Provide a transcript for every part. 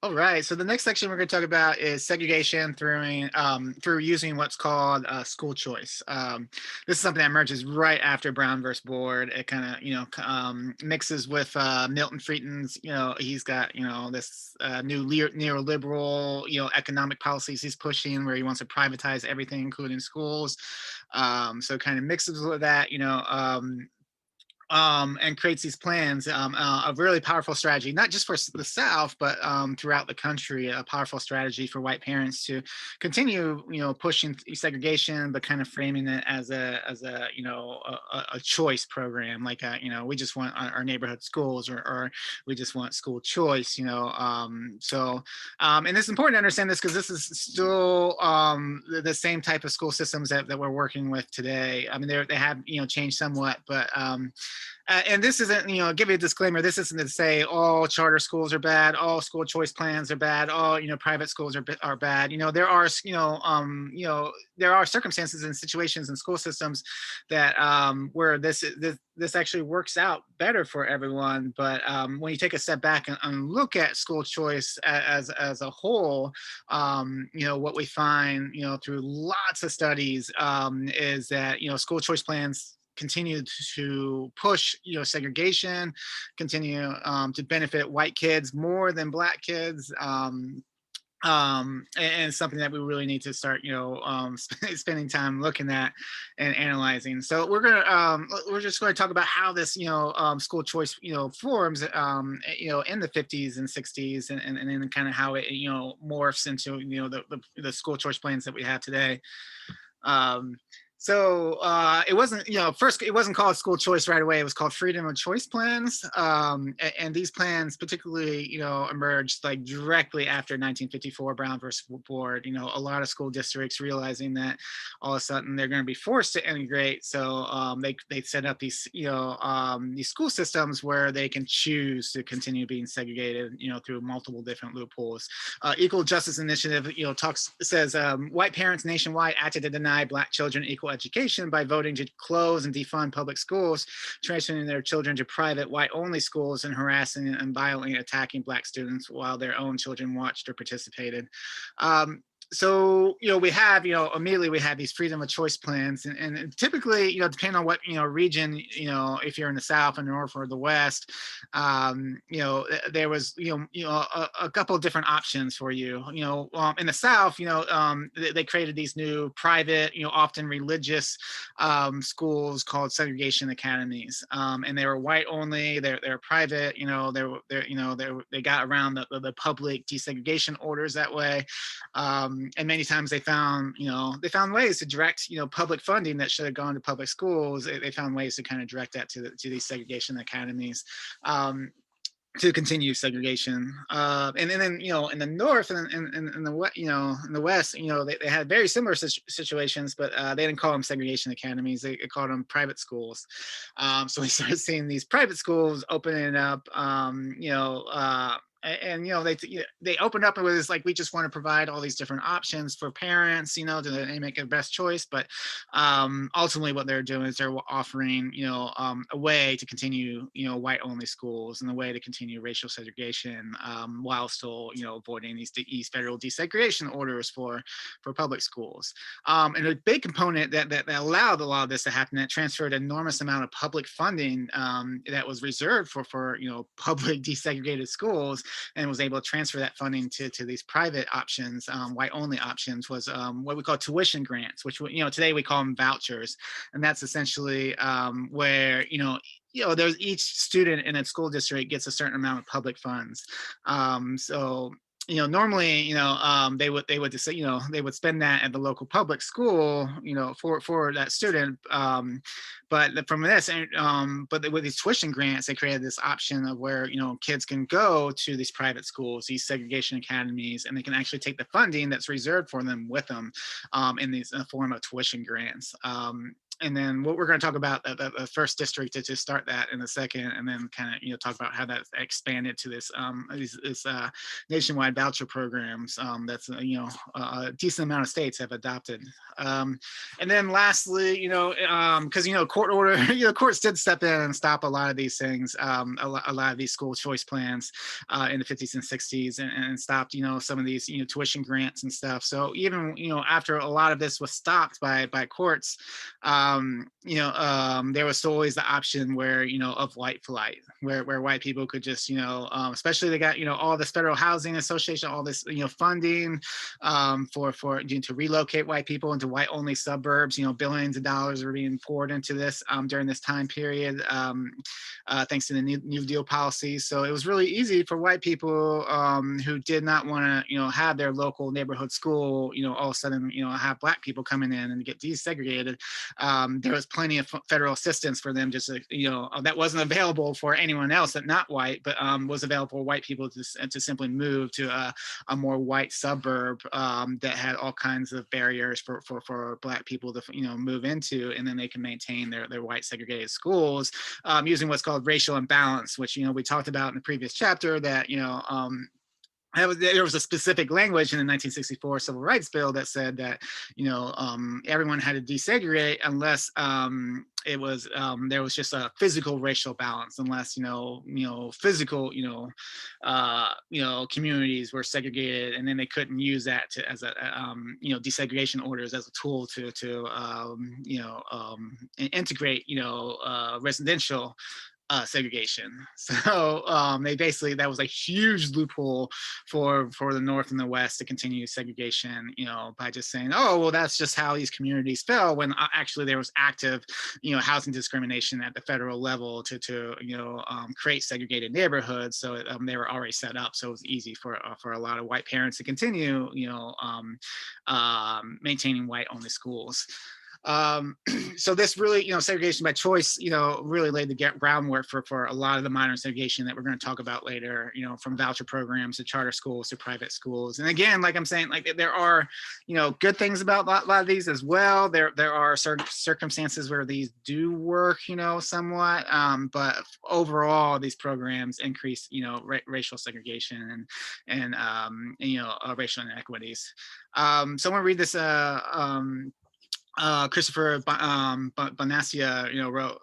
All right. So the next section we're going to talk about is segregation through using what's called school choice. This is something that emerges right after Brown versus Board. It kind of mixes with Milton Friedman's. He's got this new neoliberal economic policies he's pushing, where he wants to privatize everything, including schools. So it kind of mixes with that. And creates these plans, a really powerful strategy, not just for the South, but throughout the country, a powerful strategy for white parents to continue, pushing segregation, but kind of framing it as a choice program, like, we just want our neighborhood schools, or we just want school choice, and it's important to understand this because this is still the same type of school systems that we're working with today. I mean, they have, changed somewhat, but and this isn't, give you a disclaimer. This isn't to say all charter schools are bad, all school choice plans are bad, all private schools are bad. There are circumstances and situations in school systems that where this actually works out better for everyone. But when you take a step back and look at school choice as a whole, what we find, through lots of studies, is that school choice plans continue to push segregation, continue to benefit white kids more than black kids, and something that we really need to start spending time looking at and analyzing. So we're just going to talk about how this school choice forms in the 50s and 60s, and then kind of how it morphs into the school choice plans that we have today. It wasn't, first it wasn't called school choice right away. It was called freedom of choice plans. And these plans particularly, emerged like directly after 1954 Brown versus Board. A lot of school districts realizing that all of a sudden they're going to be forced to integrate. So they set up these school systems where they can choose to continue being segregated, through multiple different loopholes. Equal Justice Initiative, says white parents nationwide acted to deny black children equal education by voting to close and defund public schools, transferring their children to private white-only schools, and harassing and violently attacking black students while their own children watched or participated. So we have immediately we have these freedom of choice plans, and typically depending on what region, if you're in the South or North or the West, there was a couple of different options for you. In the South, they created these new private, often religious schools called segregation academies, and they were white only. They're private. They got around the public desegregation orders that way. And many times they found ways to direct, public funding that should have gone to public schools. They found ways to kind of direct that to these segregation academies. To continue segregation, and then in the North and in the West, they had very similar situations, but they didn't call them segregation academies. They called them private schools. So we started seeing these private schools opening up, and they opened up with this, like, we just want to provide all these different options for parents, to make their best choice. But ultimately what they're doing is they're offering a way to continue white only schools, and a way to continue racial segregation, while still avoiding these federal desegregation orders for public schools. And a big component that allowed a lot of this to happen, that transferred an enormous amount of public funding that was reserved for public desegregated schools, and was able to transfer that funding to these private options, white only options, was what we call tuition grants, which today we call them vouchers. And that's essentially where there's each student in a school district gets a certain amount of public funds. So normally, they would just say, they would spend that at the local public school, for that student. But from this, but with these tuition grants, they created this option of where, kids can go to these private schools, these segregation academies, and they can actually take the funding that's reserved for them with them, in the form of tuition grants. and then what we're going to talk about the first district to start that in a second, and then kind of talk about how that's expanded to this nationwide voucher programs that's a decent amount of states have adopted. And then lastly, because court order, courts did step in and stop a lot of these things, a lot of these school choice plans in the 50s and 60s, and stopped some of these tuition grants and stuff. So even after a lot of this was stopped by courts, there was still always the option where of white flight, where white people could just especially they got all this federal housing association, all this funding for to relocate white people into white only suburbs. Billions of dollars were being poured into this during this time period, thanks to the New Deal policies. So it was really easy for white people who did not want to have their local neighborhood school all of a sudden have black people coming in and get desegregated. There was plenty of federal assistance for them, just that wasn't available for anyone else that not white, but was available for white people to simply move to a more white suburb that had all kinds of barriers for black people to move into, and then they can maintain their white segregated schools using what's called racial imbalance, which we talked about in the previous chapter, that there was a specific language in the 1964 Civil Rights Bill that said that everyone had to desegregate unless it was there was just a physical racial balance, unless physical communities were segregated, and then they couldn't use that as a desegregation orders as a tool to integrate residential segregation. So they basically, that was a huge loophole for the North and the West to continue segregation, by just saying, oh, well, that's just how these communities fell, when actually there was active, housing discrimination at the federal level to create segregated neighborhoods. So they were already set up, so it was easy for a lot of white parents to continue, maintaining white-only schools. So this really, segregation by choice, really laid the groundwork for a lot of the modern segregation that we're going to talk about later, from voucher programs to charter schools to private schools. And again, like I'm saying, like there are, good things about a lot of these as well. There are certain circumstances where these do work, somewhat, but overall these programs increase, racial segregation and racial inequities. So I'm going to read this Christopher Bonassia, wrote,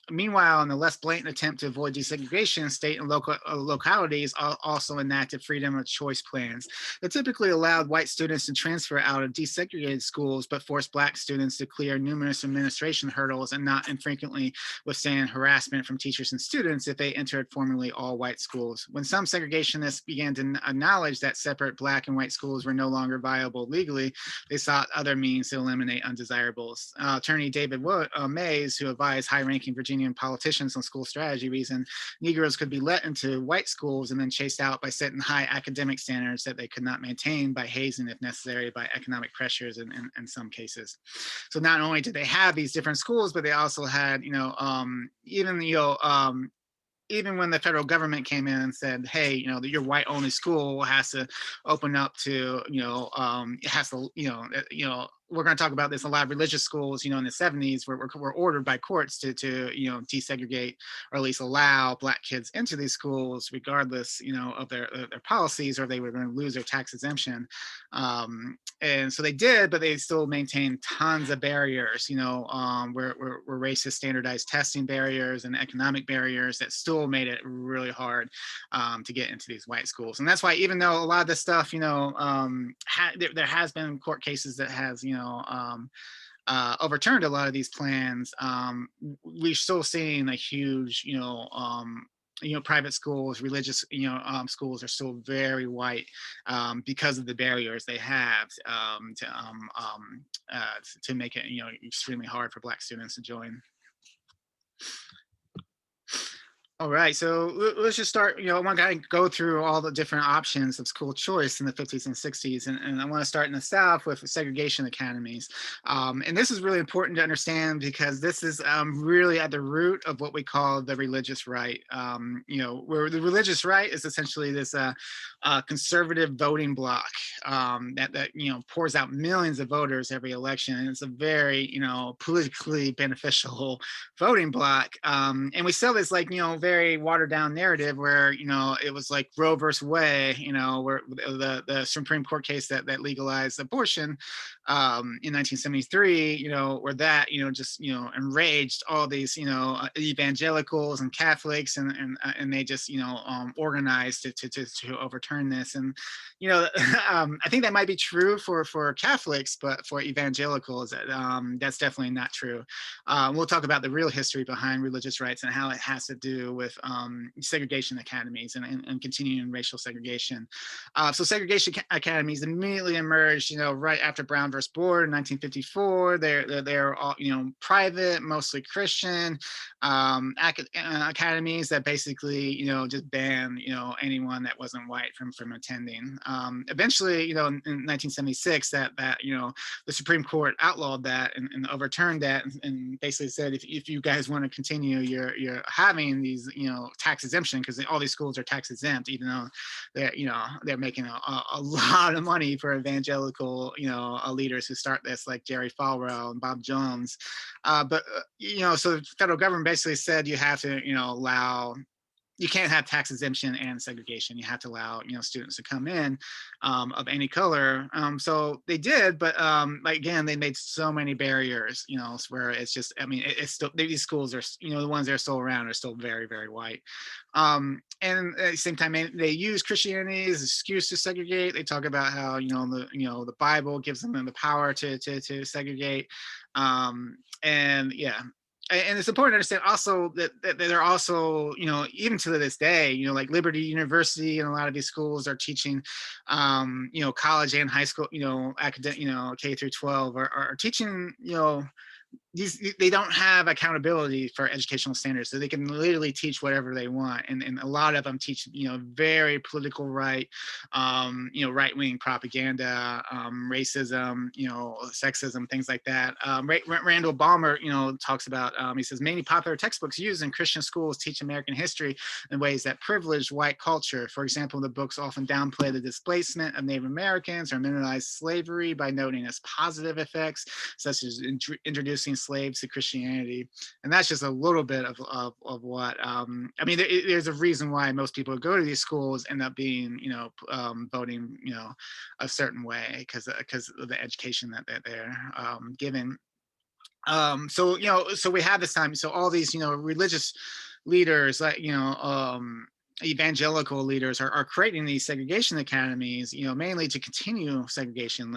meanwhile, in the less blatant attempt to avoid desegregation, state and local localities also enacted freedom of choice plans that typically allowed white students to transfer out of desegregated schools, but forced black students to clear numerous administration hurdles and not infrequently withstand harassment from teachers and students if they entered formerly all white schools. When some segregationists began to acknowledge that separate black and white schools were no longer viable legally, they sought other means to eliminate undesirables. Attorney David Mays, who advised high-ranking Virginian politicians on school strategy, reasoned Negroes could be let into white schools and then chased out by setting high academic standards that they could not maintain, by hazing if necessary, by economic pressures in some cases. So not only did they have these different schools, but they also had, even when the federal government came in and said, hey, your white only school has to open up to, it has to, we're going to talk about this. A lot of religious schools, in the 70s were ordered by courts to desegregate, or at least allow black kids into these schools, regardless, of their policies, or they were going to lose their tax exemption. And so they did, but they still maintained tons of barriers, where racist standardized testing barriers and economic barriers that still made it really hard to get into these white schools. And that's why, even though a lot of this stuff, there has been court cases that has, overturned a lot of these plans, we're still seeing a huge, private schools, religious, schools are still very white because of the barriers they have to make it, extremely hard for black students to join. All right, so let's just start. I want to go through all the different options of school choice in the 50s and 60s, and I want to start in the South with segregation academies. And this is really important to understand because this is really at the root of what we call the religious right. Where the religious right is essentially this conservative voting bloc that pours out millions of voters every election, and it's a very politically beneficial voting bloc. And we sell this very watered down narrative where it was like Roe versus Wade, where the Supreme Court case that legalized abortion in 1973, where that just enraged all these evangelicals and Catholics, and they just organized to overturn this. And I think that might be true for Catholics, but for evangelicals, that's definitely not true. We'll talk about the real history behind religious rights and how it has to do with segregation academies and continuing racial segregation. So segregation academies immediately emerged, right after Brown versus Board in 1954. They're all, private, mostly Christian academies that basically, just ban, anyone that wasn't white from attending. Eventually, in 1976, that the Supreme Court outlawed that and overturned that, and basically said if you guys want to continue you're having these tax exemption, because all these schools are tax exempt, even though they're making a lot of money for evangelical leaders who start this, like Jerry Falwell and Bob Jones. So the federal government basically said you have to allow, you can't have tax exemption and segregation. You have to allow students to come in of any color. So they did, but again, they made so many barriers, where it's just, it's still, these schools are, the ones that are still around are still very, very white. And at the same time, they use Christianity as an excuse to segregate. They talk about how the Bible gives them the power to segregate. And yeah, and it's important to understand also that they're also, even to this day, like Liberty University and a lot of these schools are teaching, college and high school, academic, K through 12 are teaching, they don't have accountability for educational standards, so they can literally teach whatever they want, and a lot of them teach very political right, right-wing propaganda, racism, sexism, things like that. Randall Balmer talks about, he says many popular textbooks used in Christian schools teach American history in ways that privilege white culture. For example, the books often downplay the displacement of Native Americans or minimize slavery by noting its positive effects, such as introducing slaves to Christianity. And that's just a little bit of what there's a reason why most people who go to these schools end up being voting a certain way, because of the education that they're given. So we have this time, so all these religious leaders, like evangelical leaders are creating these segregation academies, mainly to continue segregation,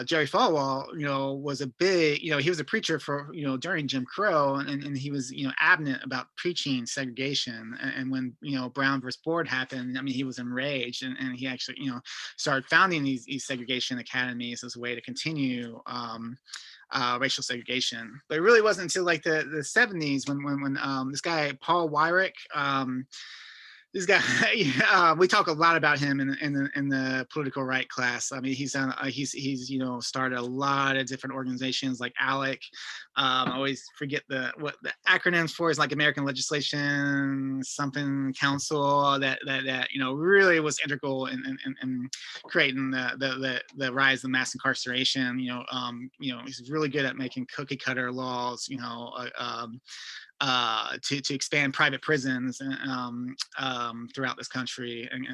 Jerry Falwell, was a big, he was a preacher for, during Jim Crow, and he was, adamant about preaching segregation. And when, Brown versus Board happened, he was enraged, and he actually, started founding these segregation academies as a way to continue racial segregation. But it really wasn't until like the 70s when this guy, Paul Weirich, this guy, we talk a lot about him in the political right class. He's started a lot of different organizations like ALEC. I always forget what the acronyms for, is like American Legislation something Council, that really was integral in creating the rise of mass incarceration. He's really good at making cookie cutter laws, to expand private prisons throughout this country, and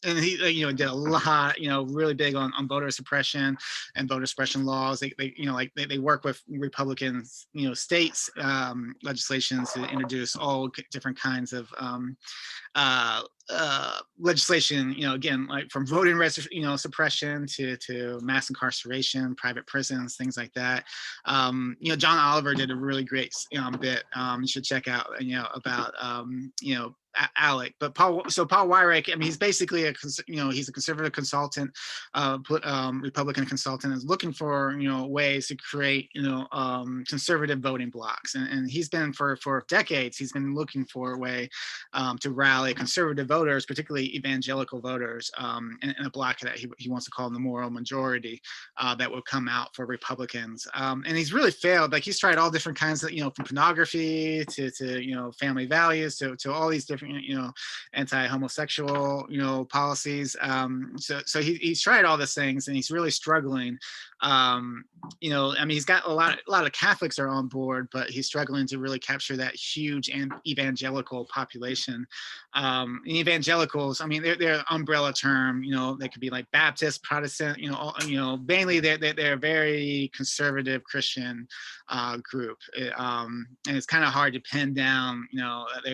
he did a lot, really big on voter suppression and voter suppression laws. They work with Republicans, states legislations to introduce all different kinds of legislation, again, like from voting suppression to mass incarceration, private prisons, things like that. John Oliver did a really great bit, you should check out, about Alec, but Paul Weirich, I mean, he's basically he's a conservative consultant, Republican consultant, is looking for, ways to create, conservative voting blocks. And he's been for decades, he's been looking for a way to rally conservative voters, particularly evangelical voters, in a block that he wants to call the moral majority, that will come out for Republicans. And he's really failed. Like, he's tried all different kinds of, from pornography to family values to all these different, anti-homosexual, policies. So he's tried all these things, and he's really struggling. I mean, he's got a lot of Catholics are on board, but he's struggling to really capture that huge and evangelical population. Evangelicals, I mean, they're an umbrella term. They could be like Baptist, Protestant. Mainly they're a very conservative Christian group, and it's kind of hard to pin down.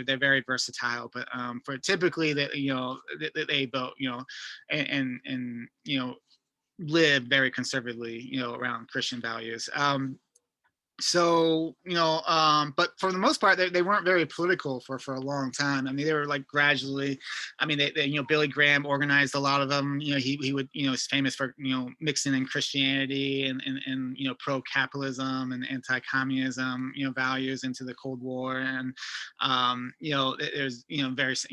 They're very versatile, but for typically they vote, and live very conservatively, around Christian values. But for the most part, they weren't very political for a long time. I mean, they were like gradually, I mean, they Billy Graham organized a lot of them. He would, is famous for, mixing in Christianity and pro-capitalism and anti-communism, values into the Cold War. And, there's, various,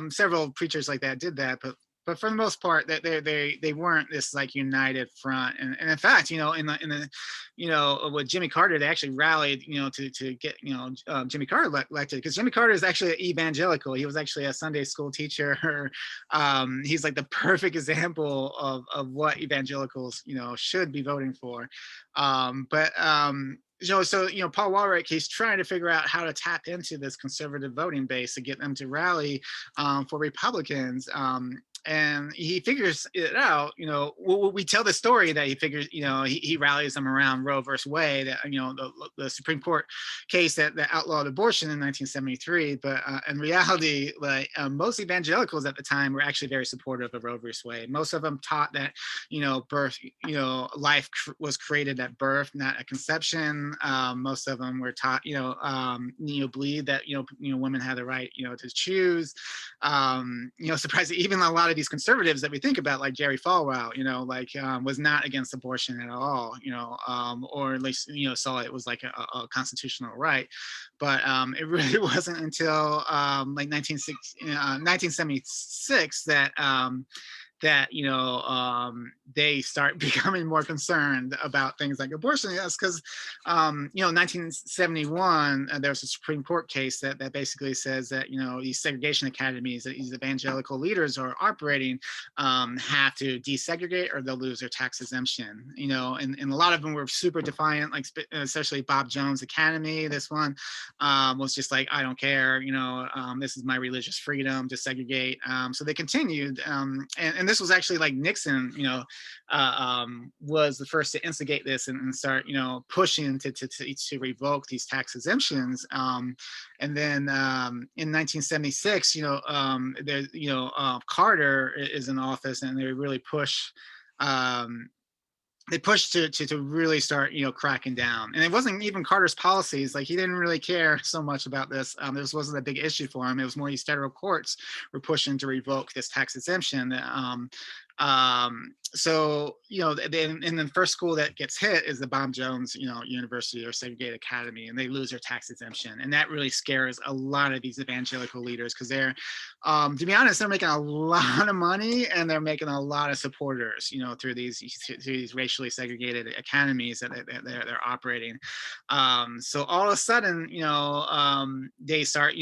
several preachers like that did that, but for the most part, that they weren't this like united front. And in fact, in the with Jimmy Carter, they actually rallied, to get Jimmy Carter elected, because Jimmy Carter is actually an evangelical. He was actually a Sunday school teacher. He's like the perfect example of what evangelicals should be voting for. Paul Weirich, he's trying to figure out how to tap into this conservative voting base to get them to rally for Republicans. And he figures it out. We tell the story that he figures, he rallies them around Roe versus Wade, that the Supreme Court case that outlawed abortion in 1973. But in reality, like most evangelicals at the time were actually very supportive of Roe versus Wade. Most of them taught that birth, life was created at birth, not at conception. Most of them were taught, believe that women had the right, to choose. Surprisingly, even a lot of these conservatives that we think about, like Jerry Falwell, was not against abortion at all, or at least, saw it was like a constitutional right. But it really wasn't until like 1976 that they start becoming more concerned about things like abortion. Yes, because 1971 there's a Supreme Court case that basically says that these segregation academies that these evangelical leaders are operating have to desegregate or they'll lose their tax exemption. And a lot of them were super defiant, like especially Bob Jones Academy. This one was just like, I don't care. This is my religious freedom to segregate. So they continued, and this was actually like Nixon, was the first to instigate this and start, pushing to revoke these tax exemptions. And then in 1976, Carter is in office, and they really push. They pushed to really start, cracking down. And it wasn't even Carter's policies. Like, he didn't really care so much about this. This wasn't a big issue for him. It was more these federal courts were pushing to revoke this tax exemption. So, and then the first school that gets hit is the Bob Jones, University or Segregation Academy, and they lose their tax exemption. And that really scares a lot of these evangelical leaders, because they're, to be honest, they're making a lot of money, and they're making a lot of supporters, through these racially segregated academies that they're operating. So all of a sudden, they start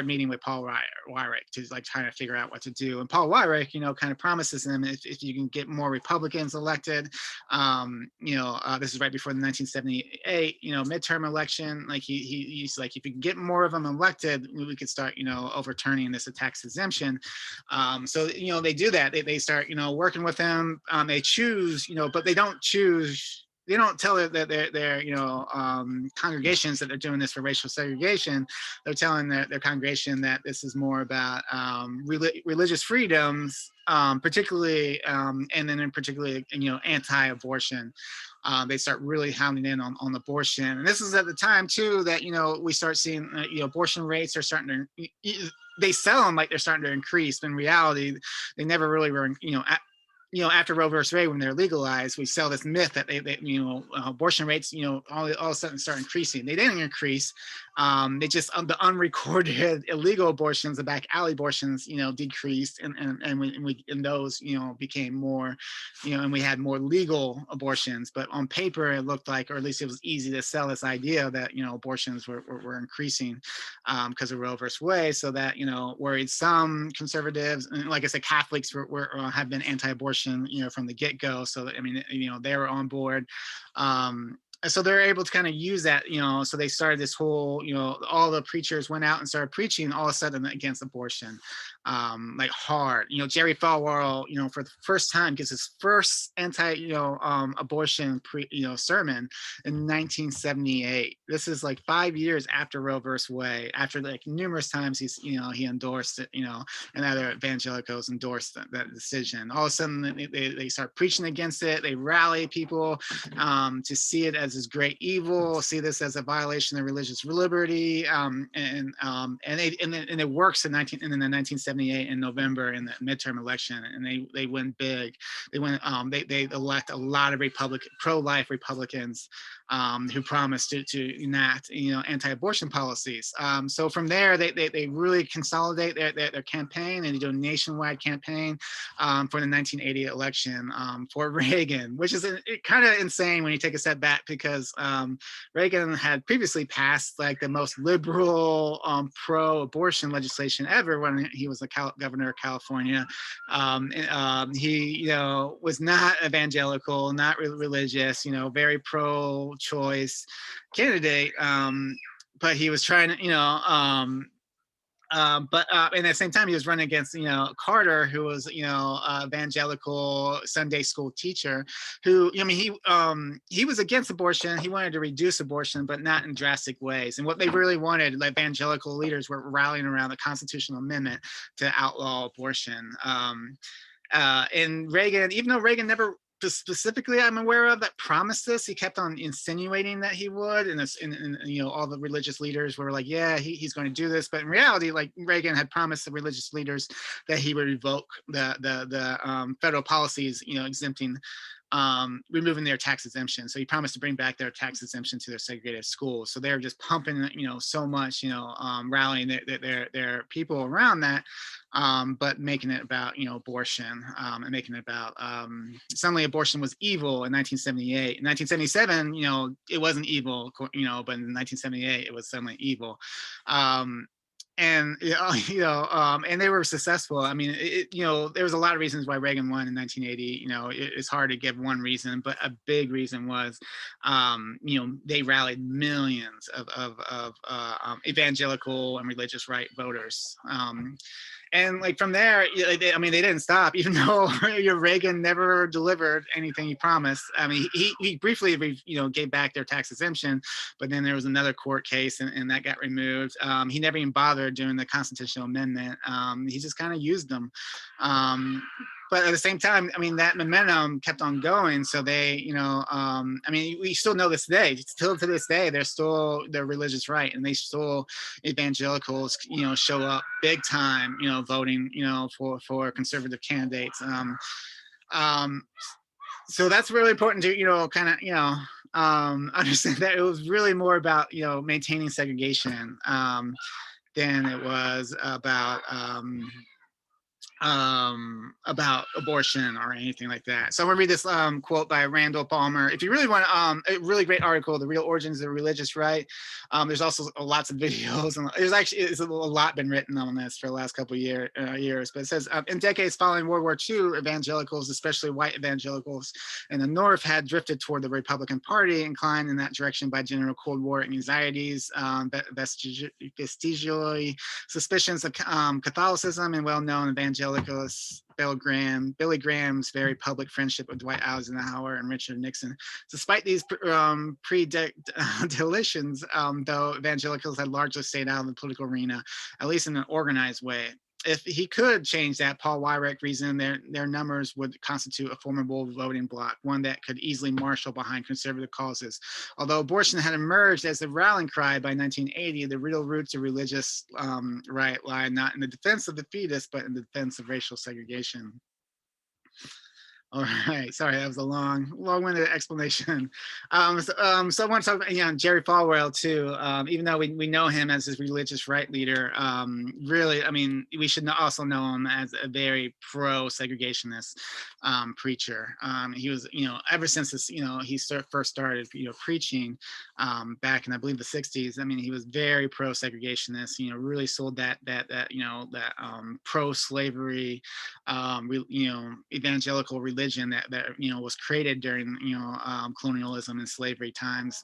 meeting with Paul Weirich to like trying to figure out what to do. And Paul Weirich, kind of promises them, if you can get more Republicans elected, this is right before the 1978, midterm election. Like he's like, if you can get more of them elected, we could start, overturning this tax exemption. So they do that. They start, working with them. They choose, but they don't choose they don't tell their congregations that they're doing this for racial segregation. They're telling their congregation that this is more about religious freedoms, particularly, and then in particularly, anti-abortion. They start really hounding in on abortion, and this is at the time too that we start seeing abortion rates are starting to. They sell them like they're starting to increase, but in reality, they never really were. After Roe versus Wade, when they're legalized, we sell this myth that abortion rates, all of a sudden start increasing. They didn't increase. They just, the unrecorded illegal abortions, the back alley abortions, decreased, and those, became more, and we had more legal abortions. But on paper, it looked like, or at least it was easy to sell this idea that abortions were increasing because of Roe versus Wade, so that worried some conservatives, and like I said, Catholics have been anti-abortion from the get-go. So I mean, they were on board. So they're able to kind of use that, so they started this whole, all the preachers went out and started preaching all of a sudden against abortion, like hard. Jerry Falwell, for the first time gives his first abortion sermon in 1978. This is like 5 years after Roe versus Wade, after like numerous times he endorsed it, and other evangelicals endorsed that decision. All of a sudden they start preaching against it. They rally people to see it as this great evil, see this as a violation of religious liberty, and it works in the 1978 in November in the midterm election, and they win big. They elect a lot of pro-life Republicans who promised to enact anti-abortion policies. So from there they really consolidate their campaign, and they do a nationwide campaign for the 1980 election for Reagan, which is kind of insane when you take a step back, because Reagan had previously passed like the most liberal pro-abortion legislation ever when he was the governor of California. He was not evangelical, not religious, very pro-choice candidate, but he was trying to but at the same time, he was running against, Carter, who was, evangelical Sunday school teacher, who, he was against abortion. He wanted to reduce abortion, but not in drastic ways. And what they really wanted, like, evangelical leaders were rallying around the constitutional amendment to outlaw abortion. And Reagan, even though Reagan never specifically I'm aware of that promised this, he kept on insinuating that he would, and all the religious leaders were like, yeah, he's going to do this, but in reality, like, Reagan had promised the religious leaders that he would revoke the federal policies, exempting, removing their tax exemption. So he promised to bring back their tax exemption to their segregated schools. So they were just pumping, so much, rallying their people around that, but making it about, abortion, and making it about, suddenly abortion was evil in 1978. In 1977, it wasn't evil, but in 1978, it was suddenly evil. And and they were successful. I mean, there was a lot of reasons why Reagan won in 1980. It's hard to give one reason, but a big reason was, they rallied millions of evangelical and religious right voters. And like from there, they didn't stop, even though Reagan never delivered anything he promised. I mean, he briefly, gave back their tax exemption, but then there was another court case, and that got removed. He never even bothered doing the constitutional amendment. He just kind of used them. But at the same time, that momentum kept on going. So they, we still know this today. Still to this day, they're religious right, and they still, evangelicals, show up big time, voting, for conservative candidates. So that's really important to, kind of, understand that it was really more about, maintaining segregation than it was about abortion or anything like that. So I'm gonna read this quote by Randall Palmer. If you really want a really great article, The Real Origins of the Religious Right. There's also lots of videos, and there's a lot been written on this for the last couple of years. But it says, in decades following World War II, evangelicals, especially white evangelicals in the North, had drifted toward the Republican Party, inclined in that direction by general Cold War anxieties, vestigially suspicions of Catholicism, and well-known evangelical Billy Graham's very public friendship with Dwight Eisenhower and Richard Nixon. Despite these predilections, though, evangelicals had largely stayed out of the political arena, at least in an organized way. If he could change that, Paul Weirich reasoned their numbers would constitute a formidable voting bloc, one that could easily marshal behind conservative causes. Although abortion had emerged as the rallying cry by 1980, the real roots of religious right lie not in the defense of the fetus, but in the defense of racial segregation. All right, sorry, that was a long-winded explanation. So I want to talk about Jerry Falwell too. Even though we know him as his religious right leader, really, I mean, we should also know him as a very pro-segregationist preacher. He was, ever since this, he first started, preaching back in, I believe, the '60s. I mean, he was very pro-segregationist. Really sold that pro-slavery, evangelical religion that was created during colonialism and slavery times.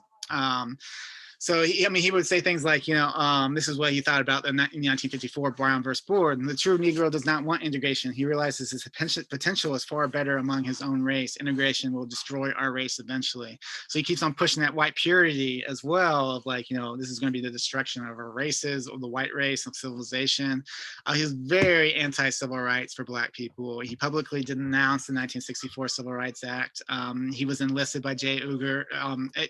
So he would say things like, this is what he thought about the 1954 Brown versus Board. The true Negro does not want integration. He realizes his potential is far better among his own race. Integration will destroy our race eventually. So he keeps on pushing that white purity as well, of like, this is going to be the destruction of our races, of the white race, of civilization. He was very anti-civil rights for Black people. He publicly denounced the 1964 Civil Rights Act. He was enlisted by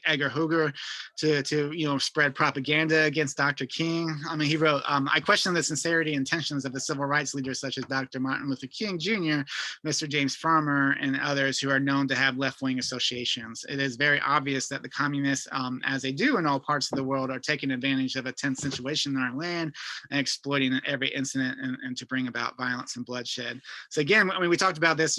Edgar Hoover to spread propaganda against Dr. King. I mean, he wrote, I question the sincerity and intentions of the civil rights leaders such as Dr. Martin Luther King Jr., Mr. James Farmer, and others who are known to have left-wing associations. It is very obvious that the communists, as they do in all parts of the world, are taking advantage of a tense situation in our land and exploiting every incident and to bring about violence and bloodshed. So again, I mean, we talked about this,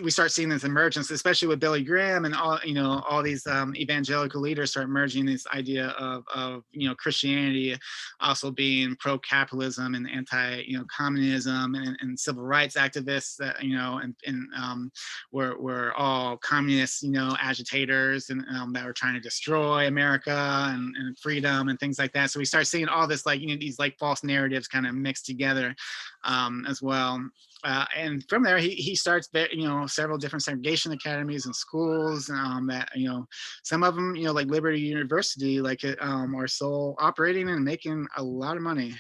we start seeing this emergence, especially with Billy Graham and all these evangelical leaders start merging this idea of Christianity also being pro-capitalism and anti-communism and civil rights activists that were all communist agitators and that were trying to destroy America and freedom and things like that. So we start seeing all this these false narratives kind of mixed together as well. And from there, he starts several different segregation academies and schools that some of them like Liberty University are still operating and making a lot of money.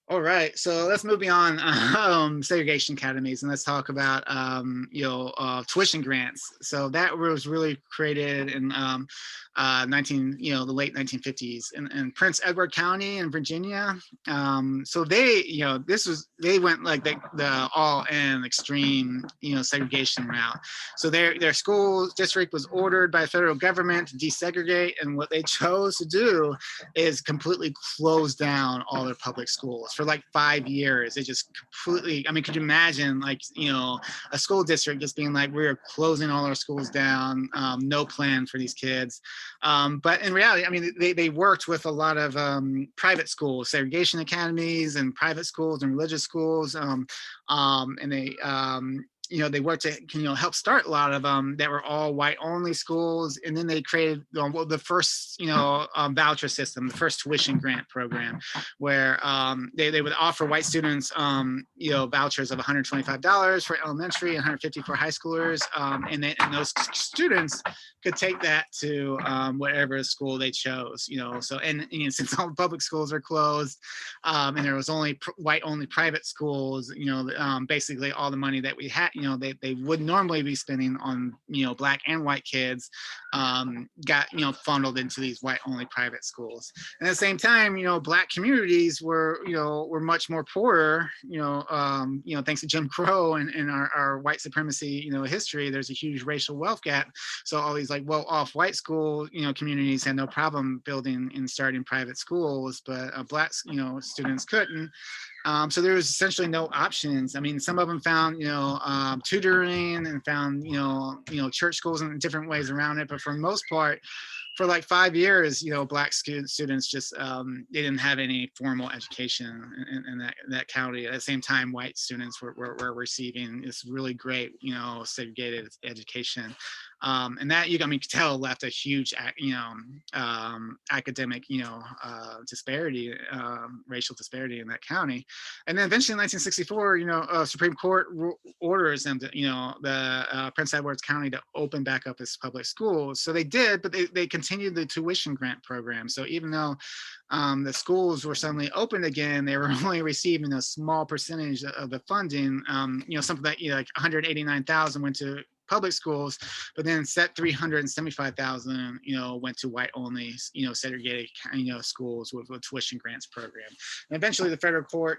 All right, so let's move beyond segregation academies and let's talk about tuition grants. So that was really created in the late 1950s in Prince Edward County in Virginia. So they went like the all-in extreme segregation route. So their school district was ordered by the federal government to desegregate, and what they chose to do is completely close down all their public schools for like 5 years. They just completely, I mean, could you imagine a school district just being like, we're closing all our schools down, no plan for these kids. But in reality, I mean, they worked with a lot of private schools, segregation academies and private schools and religious schools. And they worked to help start a lot of them that were all white only schools, and then they created the first voucher system, the first tuition grant program, where they would offer white students vouchers of $125 for elementary and $150 for high schoolers, and those students could take that to whatever school they chose. So and since all the public schools are closed, and there was only white only private schools, basically all the money that we had, they would normally be spending on Black and white kids got funneled into these white only private schools. And at the same time, Black communities were much more poorer, thanks to Jim Crow and our white supremacy history. There's a huge racial wealth gap. So all these well-off white school communities had no problem building and starting private schools, but Black students couldn't. So there was essentially no options. I mean, some of them found, tutoring and found, church schools and different ways around it. But for the most part, for like 5 years, Black students just, they didn't have any formal education in that county. At the same time, white students were receiving this really great, segregated education. And that, I mean, you could tell left a huge, academic, disparity, racial disparity in that county. And then eventually in 1964, Supreme Court orders them to, the Prince Edward County to open back up its public schools. So they did, but they continued the tuition grant program. So even though the schools were suddenly opened again, they were only receiving a small percentage of the funding. Something that like 189,000 went to public schools, but then set 375,000, went to white only, segregated, schools with tuition grants program. And eventually the federal court,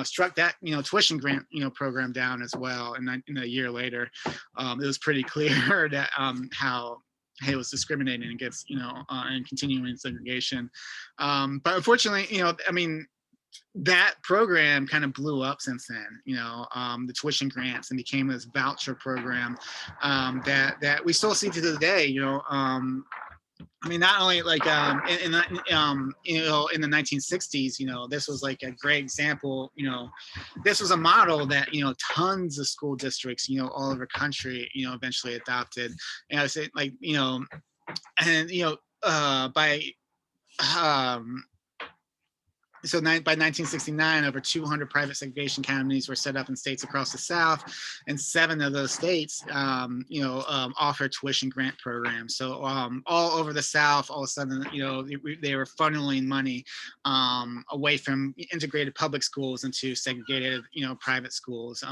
struck that, tuition grant, program down as well. And then a year later, it was pretty clear that how it was discriminating against, and continuing segregation. But unfortunately, that program kind of blew up since then, the tuition grants, and became this voucher program that we still see to this day, not only like in the 1960s, this was like a great example. This was a model that tons of school districts, all over the country, eventually adopted. And I was like, and by so by 1969, over 200 private segregation academies were set up in states across the South, and 7 of those states, offer tuition grant programs. So all over the South, all of a sudden, they were funneling money away from integrated public schools into segregated, private schools.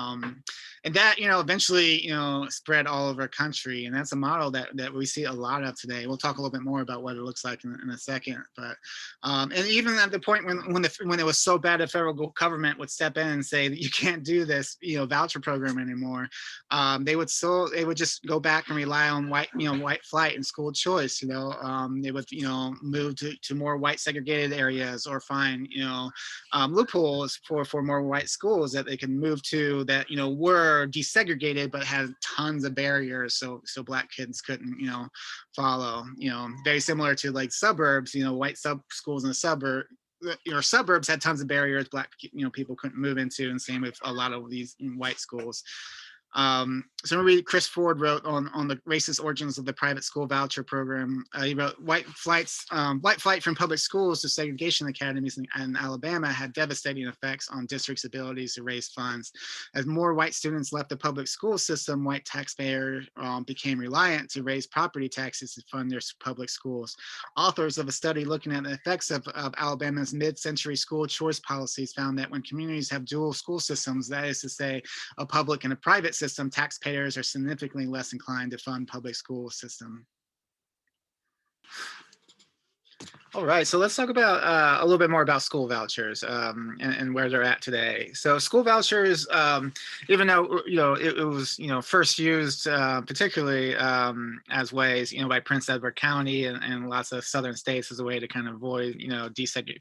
And that, eventually, spread all over the country. And that's a model that we see a lot of today. We'll talk a little bit more about what it looks like in a second. But and even at the point when it was so bad, the federal government would step in and say that you can't do this, voucher program anymore. They would just go back and rely on white flight and school choice. They would, move to more white segregated areas, or find, loopholes for more white schools that they can move to that, were desegregated but had tons of barriers, so Black kids couldn't, follow. Very similar to like suburbs. White schools in the suburbs had tons of barriers Black people couldn't move into, and same with a lot of these white schools. So read Chris Ford wrote on the racist origins of the private school voucher program. He wrote, white flight from public schools to segregation academies in Alabama had devastating effects on districts' abilities to raise funds. As more white students left the public school system, white taxpayers became reliant to raise property taxes to fund their public schools. Authors of a study looking at the effects of Alabama's mid-century school choice policies found that when communities have dual school systems, that is to say, a public and a private system, taxpayers are significantly less inclined to fund public school system. All right, so let's talk about a little bit more about school vouchers and where they're at today. So school vouchers, even though it was first used particularly as ways by Prince Edward County and lots of southern states as a way to kind of avoid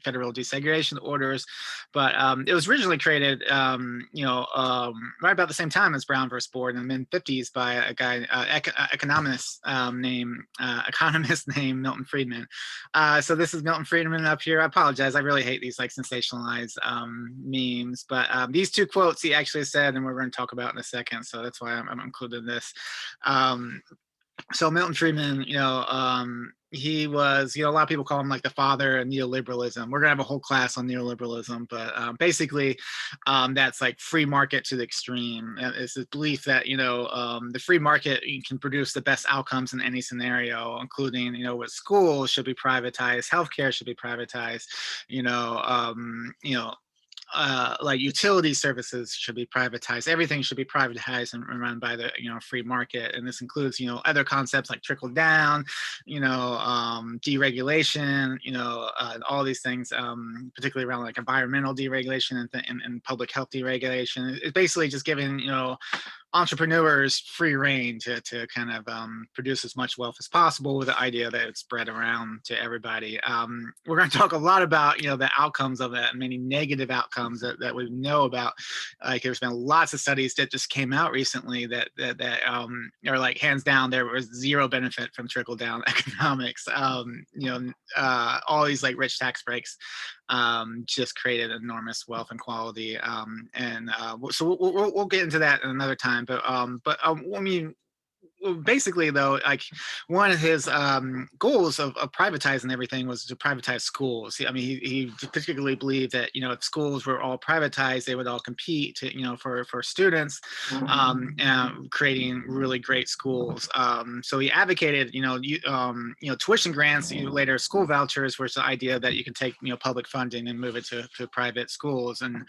federal desegregation orders, but it was originally created right about the same time as Brown versus Board in the mid-50s by a guy economist named Milton Friedman. So this is Milton Friedman up here. I apologize. I really hate these like sensationalized memes, but these 2 quotes he actually said, and we're going to talk about in a second. So that's why I'm including this. So Milton Friedman, he was, a lot of people call him like the father of neoliberalism. We're gonna have a whole class on neoliberalism, but basically that's like free market to the extreme. It's the belief that, the free market can produce the best outcomes in any scenario, including, what schools should be privatized, healthcare should be privatized, like utility services should be privatized. Everything should be privatized and run by the free market, and this includes other concepts like trickle down, deregulation, all these things, particularly around like environmental deregulation and public health deregulation. It's basically just giving entrepreneurs free reign to kind of produce as much wealth as possible, with the idea that it's spread around to everybody. We're going to talk a lot about the outcomes of that, many negative outcomes that we know about. Like there's been lots of studies that just came out recently that are like hands down there was zero benefit from trickle down economics. All these like rich tax breaks just created enormous wealth and quality, so we'll get into that another time. But I mean, basically though, like one of his goals of privatizing everything was to privatize schools. I mean, he particularly believed that, you know, if schools were all privatized, they would all compete to, you know, for students, and creating really great schools. So he advocated, you know, tuition grants, later school vouchers, was the idea that you can take, you know, public funding and move it to private schools. And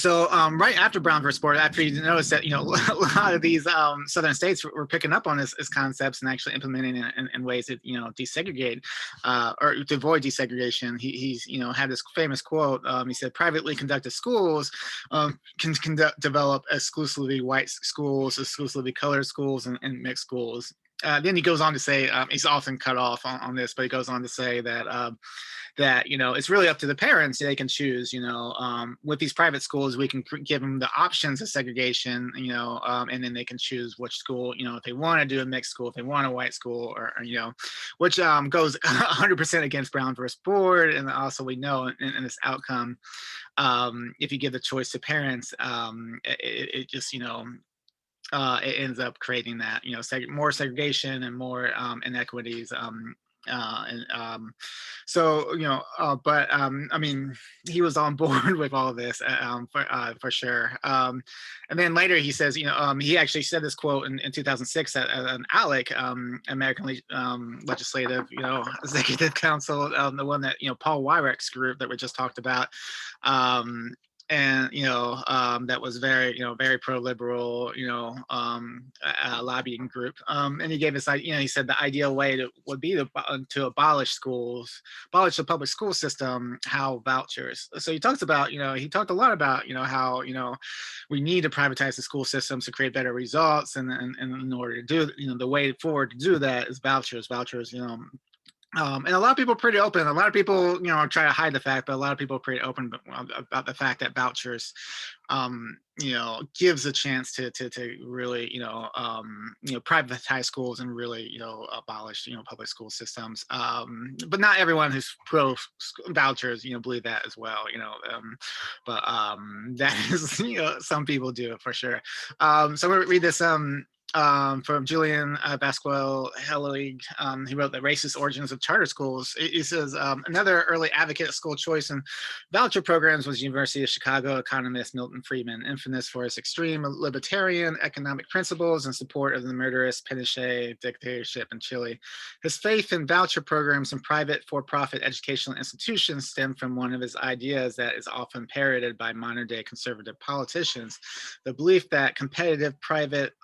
right after Brown versus Board, after you noticed that, you know, a lot of these southern states were picking up on his concepts and actually implementing it in ways that, you know, desegregate or to avoid desegregation, he's, you know, had this famous quote. He said, "Privately conducted schools can develop exclusively white schools, exclusively colored schools, and mixed schools." Then he goes on to say, he's often cut off on this, but he goes on to say that, you know, it's really up to the parents. They can choose, you know, with these private schools, we can give them the options of segregation, you know, and then they can choose which school, you know, if they want to do a mixed school, if they want a white school, or you know, which goes 100% against Brown versus Board. And also we know in this outcome, if you give the choice to parents, it just, you know, it ends up creating that, you know, more segregation and more inequities. So, you know, I mean, he was on board with all of this for sure. And then later he says, you know, he actually said this quote in 2006 at an ALEC, American Legislative, you know, Executive Council, the one that, you know, Paul Weirich's group that we just talked about. And you know, that was very, you know, very pro-liberal, you know, lobbying group. And he gave us, you know, he said the ideal way would be to abolish schools, abolish the public school system, how vouchers. So he talks about, you know, he talked a lot about, you know, how, you know, we need to privatize the school systems to create better results, and in order to do, you know, the way forward to do that is vouchers, you know. And a lot of people are pretty open. A lot of people, you know, try to hide the fact, but a lot of people are pretty open about the fact that vouchers, you know, gives a chance to really, you know, privatize schools and really, you know, abolish, you know, public school systems. But not everyone who's pro vouchers, you know, believe that as well, you know. But that is, you know, some people do for sure. So I'm gonna read this. From Julian Basquel Hellig. He wrote The Racist Origins of Charter Schools. He says, another early advocate of school choice and voucher programs was University of Chicago economist Milton Friedman, infamous for his extreme libertarian economic principles and support of the murderous Pinochet dictatorship in Chile. His faith in voucher programs and private for-profit educational institutions stemmed from one of his ideas that is often parroted by modern-day conservative politicians: the belief that competitive private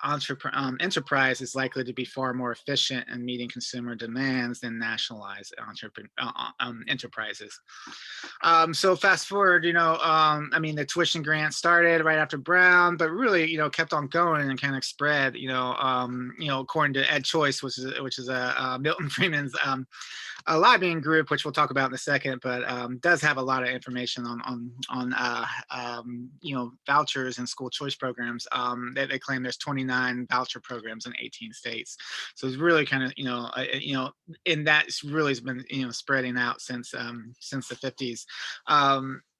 enterprise is likely to be far more efficient in meeting consumer demands than nationalized enterprises. So fast forward, you know, I mean, the tuition grant started right after Brown, but really, you know, kept on going and kind of spread, you know, according to Ed Choice, which is a Milton Friedman's a lobbying group, which we'll talk about in a second, but does have a lot of information on you know, vouchers and school choice programs. They claim there's 29 voucher programs in 18 states. So it's really kind of, you know, and that's really been, you know, spreading out since the 50s.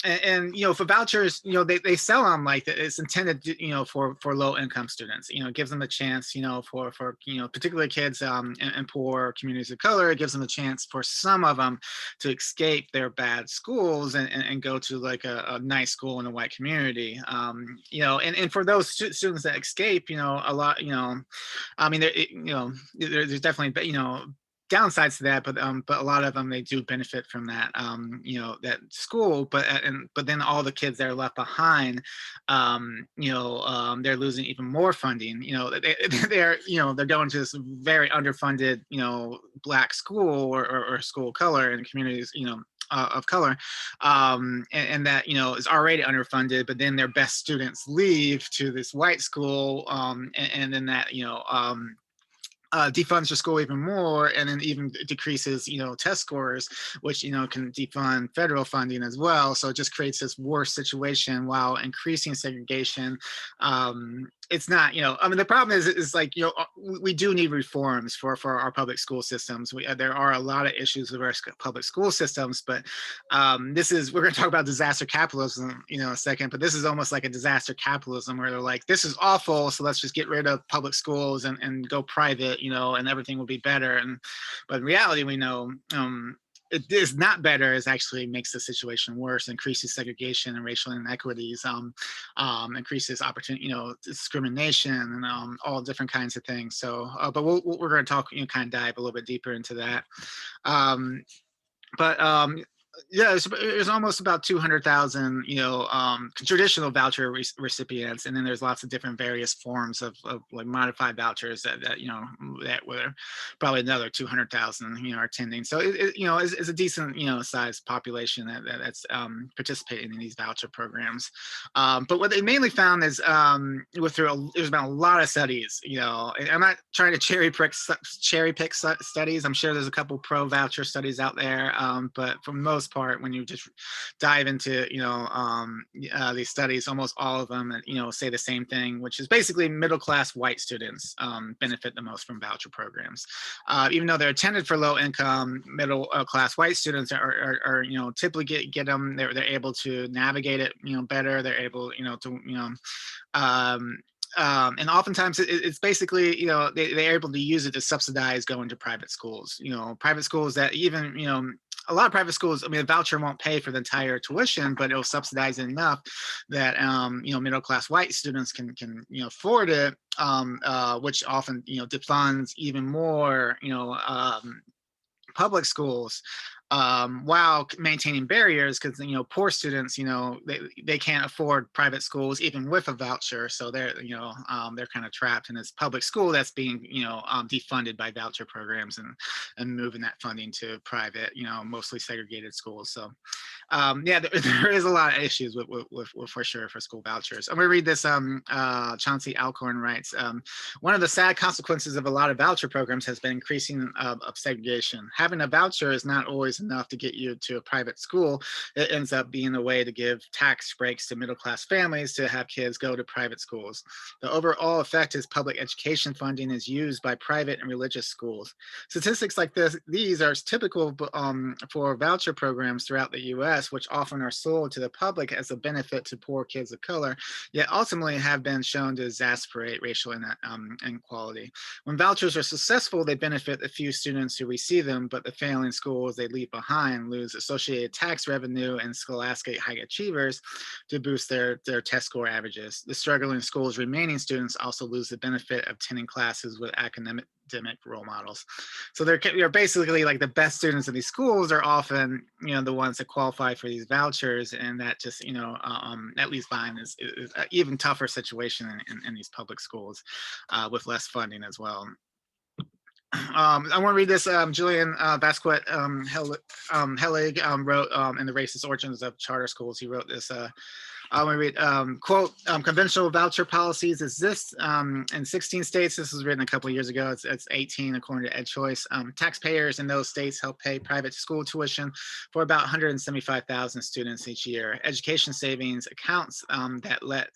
And you know, for vouchers, you know, they sell them like that it's intended to, you know, for low income students. You know, it gives them a chance, you know, for you know, particularly kids in poor communities of color. It gives them a chance for some of them to escape their bad schools and go to like a nice school in a white community. You know, and for those students that escape, you know, a lot, you know, I mean, there's definitely, you know, downsides to that, but a lot of them, they do benefit from that, you know, that school, but then all the kids that are left behind, you know, they're losing even more funding. You know, they're, you know, they're going to this very underfunded, you know, black school or school color in communities, you know, of color, and that, you know, is already underfunded, but then their best students leave to this white school, and then that, you know, defunds your school even more, and then even decreases, you know, test scores, which, you know, can defund federal funding as well. So it just creates this worse situation while increasing segregation, it's not, I mean, the problem is like, we do need reforms for our public school systems. There are a lot of issues with our public school systems, but we're going to talk about disaster capitalism, in a second, but this is almost like a disaster capitalism where they're like, this is awful, so let's just get rid of public schools and go private, and everything will be better. But in reality, we know, it is not better. It actually makes the situation worse, increases segregation and racial inequities, increases opportunity, discrimination, and all different kinds of things. So, but we're going to talk, kind of dive a little bit deeper into that. Um, but yeah, it's almost about 200,000, traditional voucher recipients, and then there's lots of different various forms of like modified vouchers that that were probably another 200,000, are attending. So it's a decent, sized population that's participating in these voucher programs. But what they mainly found is there's been a lot of studies. And I'm not trying to cherry pick studies. I'm sure there's a couple pro voucher studies out there, but for the most part, when you just dive into these studies, almost all of them say the same thing, which is basically middle class white students benefit the most from voucher programs, even though they're intended for low income middle class white students are typically get them. They're able to navigate it better. They're able to and oftentimes it's basically they're able to use it to subsidize going to private schools. Private schools that even a lot of private schools, I mean, a voucher won't pay for the entire tuition, but it'll subsidize it enough that middle class white students can afford it, which often defunds even more public schools, while maintaining barriers, because poor students they can't afford private schools even with a voucher, so they're kind of trapped in this public school that's being defunded by voucher programs and moving that funding to private mostly segregated schools. So yeah, there is a lot of issues with for sure for school vouchers. I'm going to read this. Chauncey Alcorn writes, one of the sad consequences of a lot of voucher programs has been increasing of segregation. Having a voucher is not always enough to get you to a private school. It ends up being a way to give tax breaks to middle class families to have kids go to private schools. The overall effect is public education funding is used by private and religious schools. Statistics like these are typical for voucher programs throughout the U.S., which often are sold to the public as a benefit to poor kids of color, yet ultimately have been shown to exacerbate racial inequality. When vouchers are successful, they benefit the few students who receive them, but the failing schools they leave behind lose associated tax revenue and scholastic high achievers to boost their test score averages. The struggling schools' remaining students also lose the benefit of attending classes with academic role models. So they're basically like the best students in these schools are often the ones that qualify for these vouchers, and that just that leaves behind is an even tougher situation in these public schools with less funding as well. I want to read this. Julian Vasquez Helig wrote in The Racist Origins of Charter Schools. He wrote this. I want to read, quote, conventional voucher policies exist in 16 states. This was written a couple of years ago. It's 18 according to EdChoice. Taxpayers in those states help pay private school tuition for about 175,000 students each year. Education savings accounts that let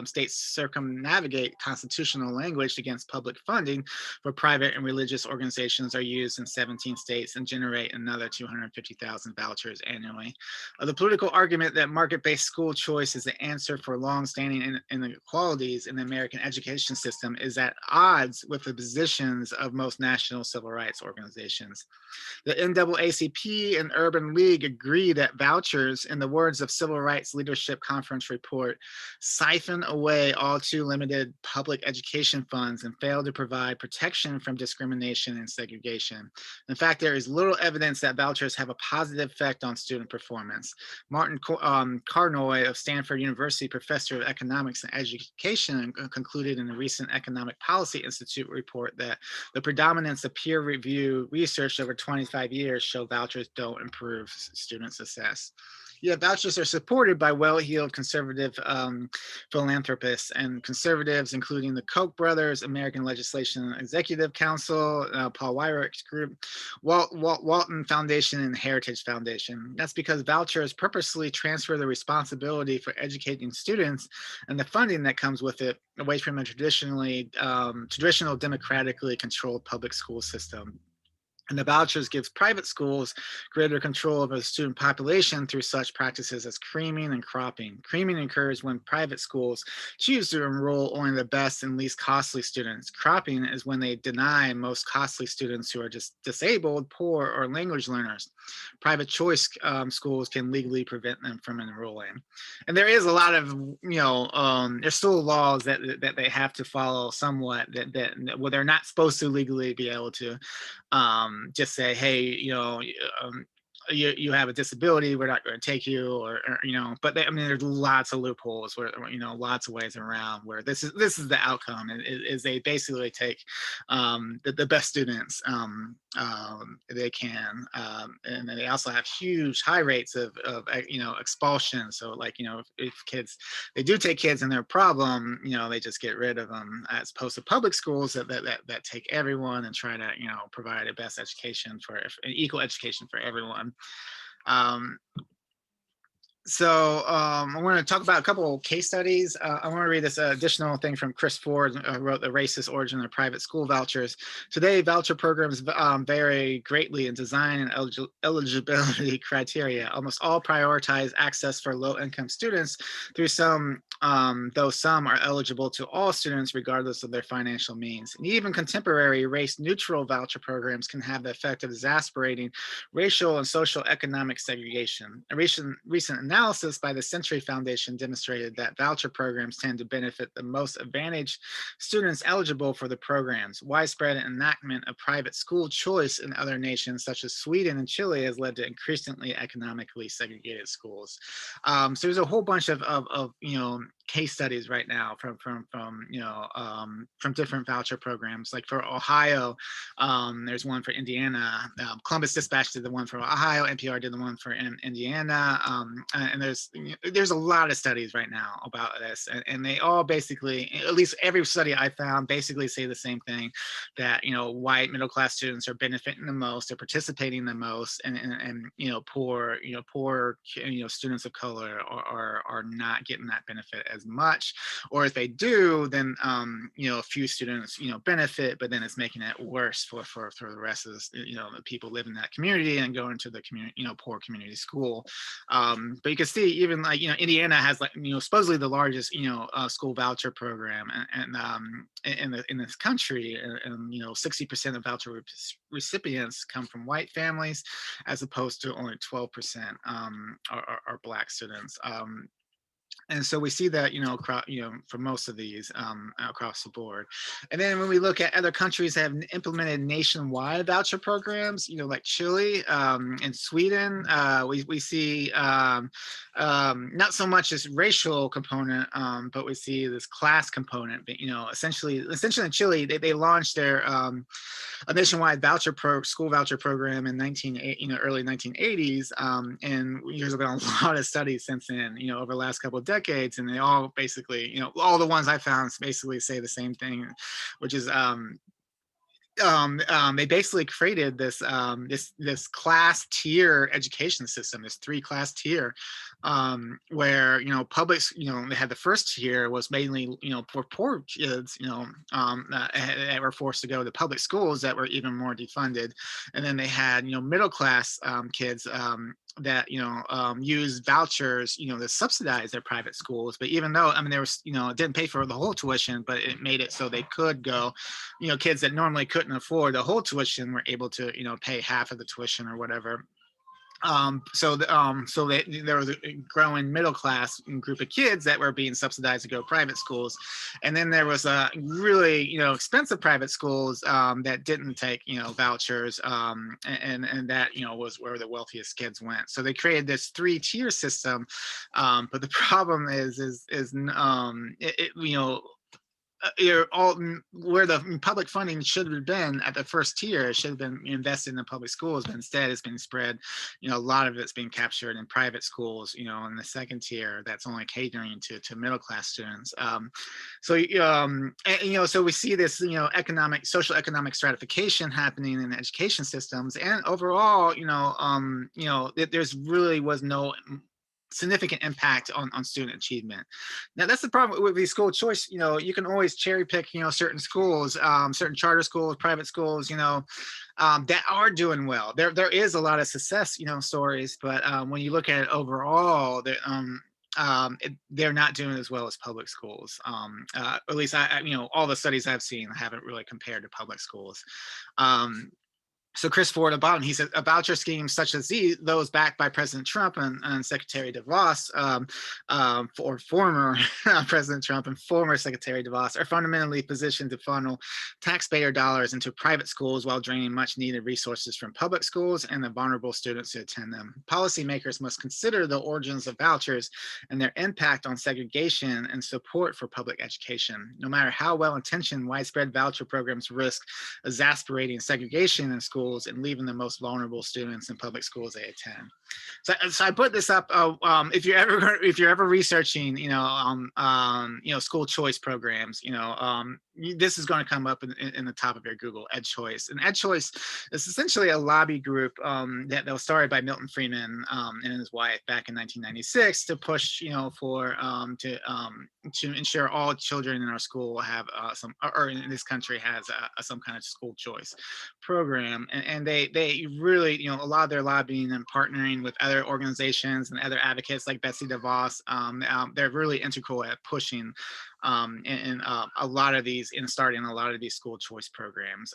states circumnavigate constitutional language against public funding for private and religious organizations are used in 17 states and generate another 250,000 vouchers annually. The political argument that market-based school choice is the answer for long-standing inequalities in the American education system is at odds with the positions of most national civil rights organizations. The NAACP and Urban League agree that vouchers, in the words of Civil Rights Leadership Conference report, siphon away all too limited public education funds and fail to provide protection from discrimination and segregation. In fact, there is little evidence that vouchers have a positive effect on student performance. Martin Carnoy of Stanford University, professor of economics and education, concluded in the recent Economic Policy Institute report that the predominance of peer review research over 25 years show vouchers don't improve student success. Yeah, vouchers are supported by well-heeled conservative philanthropists and conservatives, including the Koch brothers, American Legislation Executive Council, Paul Weirich's group, Walton Foundation, and Heritage Foundation. That's because vouchers purposely transfer the responsibility for educating students and the funding that comes with it away from a traditional democratically controlled public school system. And the vouchers gives private schools greater control over the student population through such practices as creaming and cropping. Creaming occurs when private schools choose to enroll only the best and least costly students. Cropping is when they deny most costly students who are just disabled, poor, or language learners. Private choice schools can legally prevent them from enrolling. And there is a lot of, there's still laws that they have to follow somewhat well, they're not supposed to legally be able to just say, hey, you have a disability, we're not going to take you, but I mean, there's lots of loopholes where, lots of ways around where this is the outcome is they basically take the best students they can, and then they also have huge high rates of expulsion. So like, if kids, they do take kids and they're a problem, they just get rid of them, as opposed to public schools that take everyone and try to provide a best education for an equal education for everyone. Um, I want to talk about a couple of case studies. I want to read this additional thing from Chris Ford, who wrote The Racist Origin of Private School Vouchers. Today, voucher programs vary greatly in design and eligibility criteria. Almost all prioritize access for low-income students through though some are eligible to all students regardless of their financial means. And even contemporary race-neutral voucher programs can have the effect of exacerbating racial and social economic segregation. A recent analysis by the Century Foundation demonstrated that voucher programs tend to benefit the most advantaged students eligible for the programs. Widespread enactment of private school choice in other nations such as Sweden and Chile has led to increasingly economically segregated schools. So there's a whole bunch of case studies right now from different voucher programs. Like for Ohio, there's one for Indiana. Columbus Dispatch did the one for Ohio. NPR did the one for Indiana. And there's a lot of studies right now about this, and they all basically, at least every study I found, basically say the same thing, that white middle class students are benefiting the most, they're participating the most, and poor students of color are not getting that benefit as much, or if they do, then a few students benefit, but then it's making it worse for the rest of the people living in that community and going to the community poor community school. But you can see even like Indiana has like supposedly the largest school voucher program in this country, and 60% of voucher recipients come from white families, as opposed to only 12% are Black students. And so we see that, for most of these across the board. And then when we look at other countries that have implemented nationwide voucher programs, like Chile and Sweden, we see not so much this racial component, but we see this class component. Essentially in Chile, they launched their a nationwide school voucher program in early 1980s, and there's been a lot of studies since then, over the last couple of decades, and they all basically, all the ones I found basically say the same thing, which is they basically created this this class tier education system, this 3-class tier, where public, they had the first tier was mainly for poor kids, that were forced to go to public schools that were even more defunded, and then they had middle class kids that use vouchers to subsidize their private schools. But even though there was it didn't pay for the whole tuition, but it made it so they could go, kids that normally couldn't afford the whole tuition were able to pay half of the tuition or whatever. So there was a growing middle class group of kids that were being subsidized to go to private schools, and then there was a really expensive private schools that didn't take vouchers, and that was where the wealthiest kids went. So they created this 3-tier system, but the problem is you're all where the public funding should have been at the first tier. It should have been invested in the public schools, but instead it's been spread. A lot of it's being captured in private schools. In the second tier, that's only catering to middle class students. So we see this social economic stratification happening in education systems, and overall, there's really was no significant impact on student achievement. Now that's the problem with these school choice. You can always cherry pick certain schools, certain charter schools, private schools, that are doing well. There is a lot of success stories, but when you look at it overall, they're not doing as well as public schools. At least all the studies I've seen haven't really compared to public schools. So Chris Ford about, he said, a voucher schemes such as those backed by President Trump and Secretary DeVos, or former President Trump and former Secretary DeVos, are fundamentally positioned to funnel taxpayer dollars into private schools while draining much needed resources from public schools and the vulnerable students who attend them. Policymakers must consider the origins of vouchers and their impact on segregation and support for public education. No matter how well-intentioned, widespread voucher programs risk exacerbating segregation in schools and leaving the most vulnerable students in public schools they attend. So I put this up. If you're ever researching, school choice programs, this is going to come up in the top of your Google Ed Choice. And Ed Choice is essentially a lobby group that was started by Milton Friedman and his wife back in 1996 to push, to ensure all children in our school have or in this country has some kind of school choice program. And they really, a lot of their lobbying and partnering with other organizations and other advocates like Betsy Devos, they're really integral at pushing a lot of these, in starting a lot of these school choice programs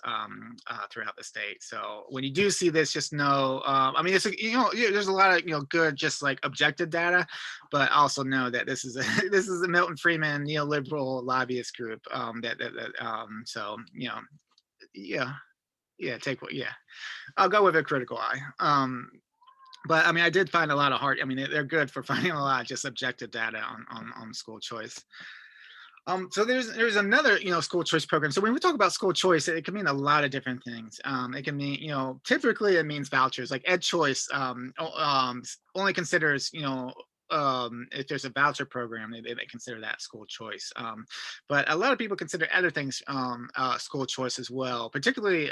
throughout the state. So when you do see this, just know, it's there's a lot of good, just like objective data, but also know that this is a Milton Friedman neoliberal lobbyist group. I'll go with a critical eye. But I did find a lot of they're good for finding a lot of just objective data on school choice. So there's another school choice program. So when we talk about school choice, it can mean a lot of different things. It can mean typically it means vouchers. Like Ed Choice only considers if there's a voucher program, they consider that school choice. But a lot of people consider other things school choice as well, particularly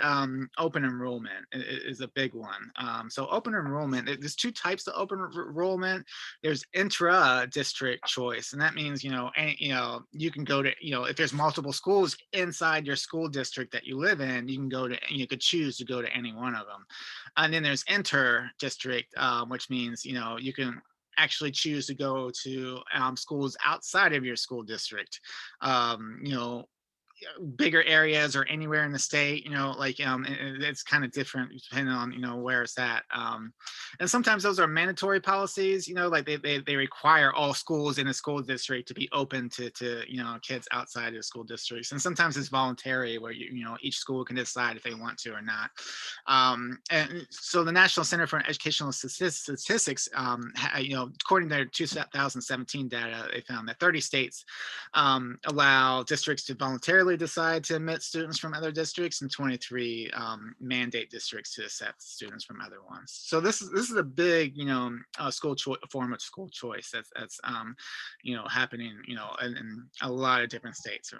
open enrollment is a big one. So open enrollment, there's two types of open enrollment. There's intra-district choice, and that means, you can go to, if there's multiple schools inside your school district that you live in, you could choose to go to any one of them. And then there's inter-district, which means, you can actually choose to go to schools outside of your school district, bigger areas or anywhere in the state, it's kind of different depending on where it's at. And sometimes those are mandatory policies, like they require all schools in a school district to be open to kids outside of the school districts. And sometimes it's voluntary where each school can decide if they want to or not. And so the National Center for Educational Statistics, according to their 2017 data, they found that 30 states allow districts to voluntarily decide to admit students from other districts, and 23 mandate districts to accept students from other ones. So this is a big form of school choice that's happening in a lot of different states.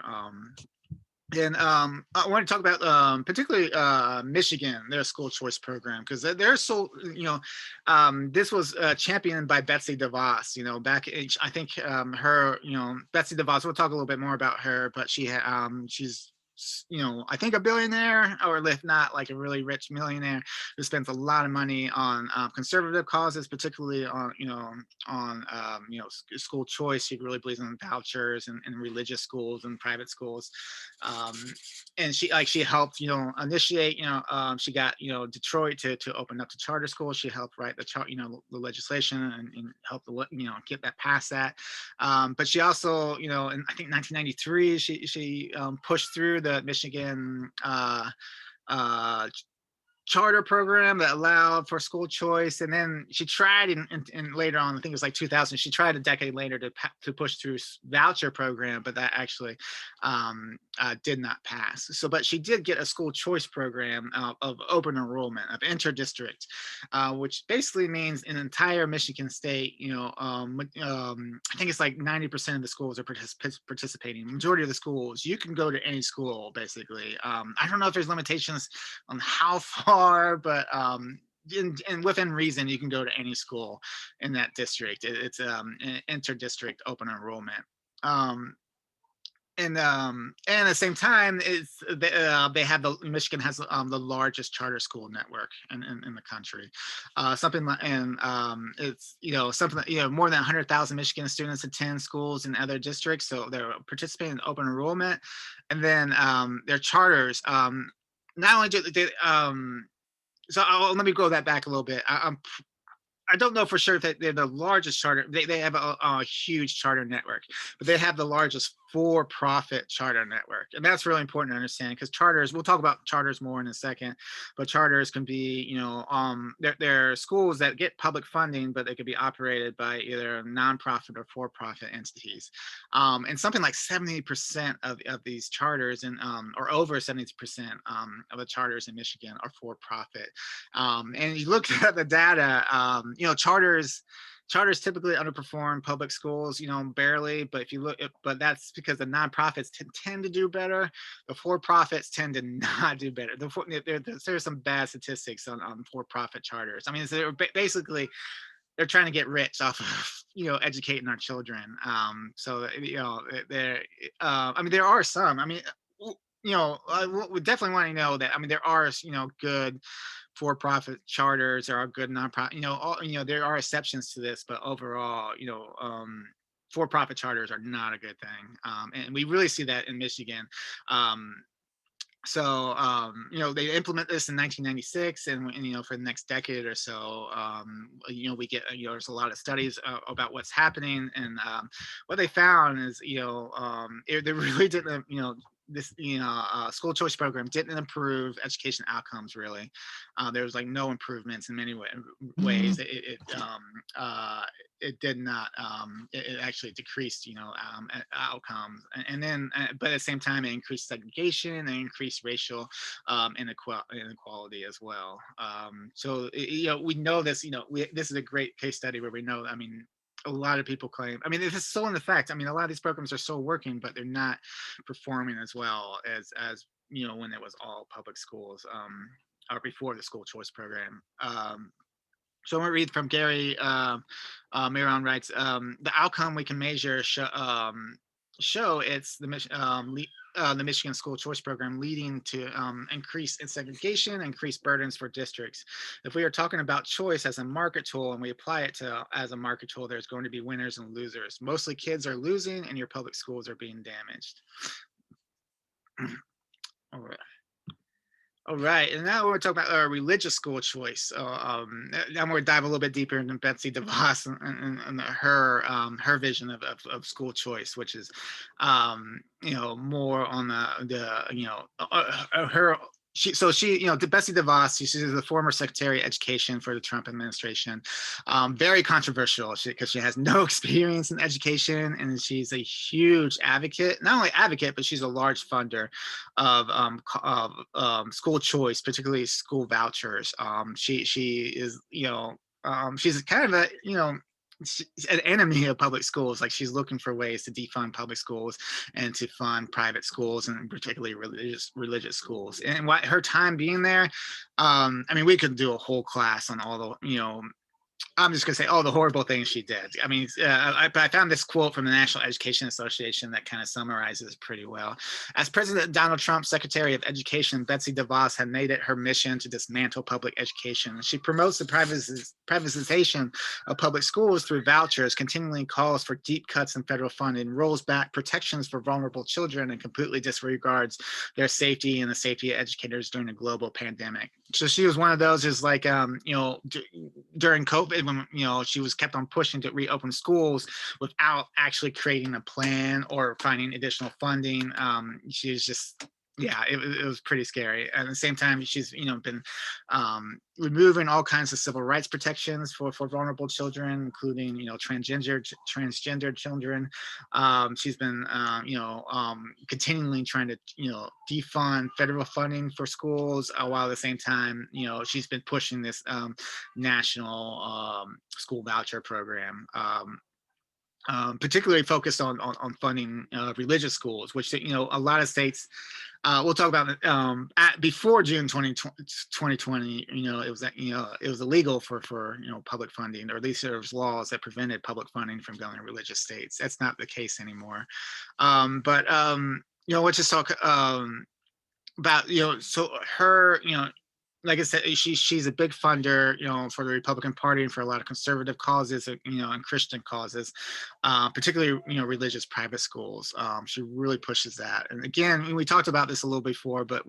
And I want to talk about particularly Michigan, their school choice program, because they're so, this was championed by Betsy Devos, back in, I think her, Betsy Devos, we'll talk a little bit more about her, but she's, I think a billionaire, or if not, like a really rich millionaire who spends a lot of money on conservative causes, particularly on school choice. She really believes in vouchers and religious schools and private schools. And she helped initiate, she got Detroit to open up the charter schools. She helped write the legislation and helped get that passed. That but she also in I think 1993 she pushed through the Michigan charter program that allowed for school choice, and then she tried in later on, I think it was like 2000, she tried a decade later to push through voucher program, but that actually did not pass. So but she did get a school choice program of open enrollment, of interdistrict, which basically means in entire Michigan state, I think it's like 90% of the schools are participating. Majority of the schools, you can go to any school basically. I don't know if there's limitations on how far, but and within reason, you can go to any school in that district. It's an interdistrict open enrollment. And at the same time, they have Michigan has the largest charter school network in the country. Something like, and it's something that, more than 100,000 Michigan students attend schools in other districts, so they're participating in open enrollment, and then their charters. Not only do they, let me go that back a little bit. I don't know for sure that they're the largest charter. They have a huge charter network, but they have the largest for-profit charter network, and that's really important to understand, because charters, we'll talk about charters more in a second, but charters can be, they're schools that get public funding, but they could be operated by either nonprofit or for-profit entities, and something like 70% of these charters, and or over 70% of the charters in Michigan are for-profit. And you look at the data, charters typically underperform public schools, barely. But if you look, but that's because the nonprofits tend to do better. The for-profits tend to not do better. There's some bad statistics on for-profit charters. I mean, so basically they're trying to get rich off of educating our children. So I mean, there are some. I mean, I would definitely want to know that. I mean, there are good for-profit charters, there are good nonprofit, there are exceptions to this, but overall, for-profit charters are not a good thing, and we really see that in Michigan. They implement this in 1996, and for the next decade or so, we get, there's a lot of studies about what's happening, and what they found is, they really didn't, this school choice program didn't improve education outcomes really. There was like no improvements in many ways. It did not. It actually decreased outcomes, and then but at the same time it increased segregation and increased racial inequality as well. So we know this. This is a great case study where we know. I mean, a lot of people claim, I mean, this is still in effect. I mean, a lot of these programs are still working, but they're not performing as well as when it was all public schools, or before the school choice program. So I'm going to read from Gary Miron writes, the outcome we can measure show it's the Michigan school choice program leading to increase in segregation, increased burdens for districts. If we are talking about choice as a market tool and we apply it as a market tool, there's going to be winners and losers. Mostly kids are losing and your public schools are being damaged. All right, and now we're talking about religious school choice. Now we're going to dive a little bit deeper into Betsy Devos and her vision of school choice, which is, more on her. Betsy Devos, she's the former Secretary of Education for the Trump administration. Very controversial because she has no experience in education, and she's a huge advocate. Not only advocate, but she's a large funder of school choice, particularly school vouchers. She is, she's kind of a, an enemy of public schools. Like, she's looking for ways to defund public schools and to fund private schools, and particularly religious schools. And what her time being there, I mean, we could do a whole class on all the, I'm just going to say all the horrible things she did. I mean, I found this quote from the National Education Association that kind of summarizes pretty well. As President Donald Trump's Secretary of Education, Betsy Devos had made it her mission to dismantle public education. She promotes the privatization of public schools through vouchers, continually calls for deep cuts in federal funding, rolls back protections for vulnerable children, and completely disregards their safety and the safety of educators during a global pandemic. So she was one of those who's like, during COVID, when she was kept on pushing to reopen schools without actually creating a plan or finding additional funding. She was just Yeah, it was pretty scary. At the same time, she's been removing all kinds of civil rights protections for vulnerable children, including transgender children. She's been continually trying to defund federal funding for schools, while at the same time she's been pushing this national school voucher program. Particularly focused on funding religious schools, which a lot of states. We'll talk about before June 2020. It was illegal for public funding, or at least there was laws that prevented public funding from going to religious states. That's not the case anymore. But let's just talk about so her like I said, she's a big funder, for the Republican Party and for a lot of conservative causes, and Christian causes, particularly, religious private schools. She really pushes that. And again, we talked about this a little before, but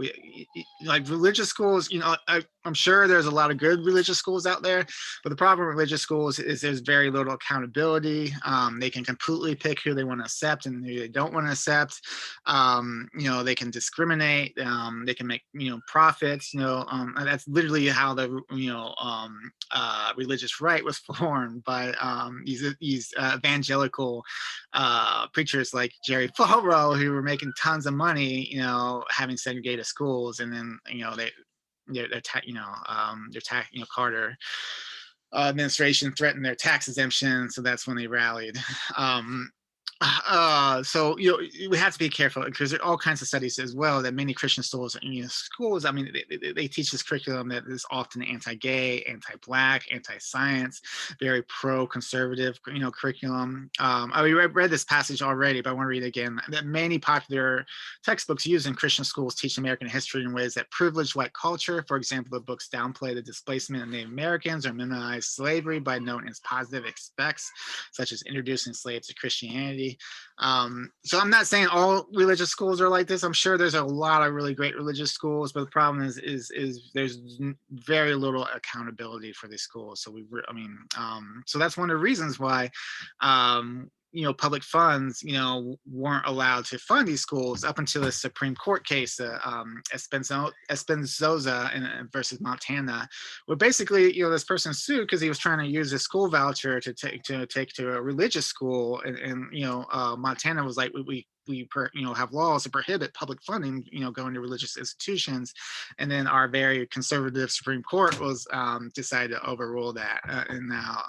like religious schools, I'm sure there's a lot of good religious schools out there, but the problem with religious schools is there's very little accountability. They can completely pick who they want to accept and who they don't want to accept. They can discriminate. They can make, profits. That's literally how the religious right was formed by these evangelical preachers like Jerry Falwell, who were making tons of money, having segregated schools, and then Carter administration threatened their tax exemption, so that's when they rallied. So we have to be careful, because there are all kinds of studies as well that many Christian schools, I mean, they teach this curriculum that is often anti-gay, anti-black, anti-science, very pro-conservative, curriculum. I read this passage already, but I want to read it again. That many popular textbooks used in Christian schools teach American history in ways that privilege white culture. For example, the books downplay the displacement of Native Americans or minimize slavery by noting its positive aspects, such as introducing slaves to Christianity. So I'm not saying all religious schools are like this. I'm sure there's a lot of really great religious schools, but the problem is there's very little accountability for these schools. So so that's one of the reasons why public funds, weren't allowed to fund these schools up until a Supreme Court case, Espinoza versus Montana, where basically, this person sued because he was trying to use a school voucher to take to a religious school, and Montana was like, we have laws to prohibit public funding, going to religious institutions, and then our very conservative Supreme Court was decided to overrule that, and now.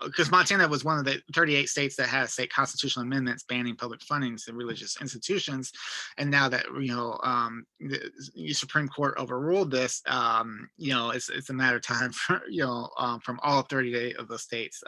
Because Montana was one of the 38 states that had state constitutional amendments banning public funding to religious institutions, and now that the Supreme Court overruled this, it's a matter of time for from all 38 of the states.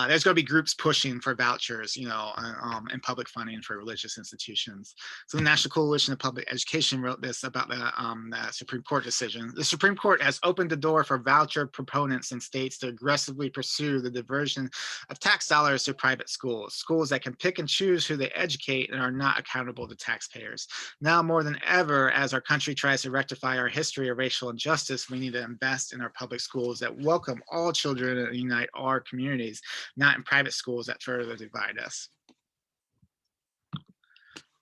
There's going to be groups pushing for vouchers, and public funding for religious institutions. So the National Coalition of Public Education wrote this about the Supreme Court decision. The Supreme Court has opened the door for voucher proponents in states to aggressively pursue the diversion of tax dollars to private schools that can pick and choose who they educate and are not accountable to taxpayers. Now more than ever, as our country tries to rectify our history of racial injustice, we need to invest in our public schools that welcome all children and unite our communities, not in private schools that further divide us.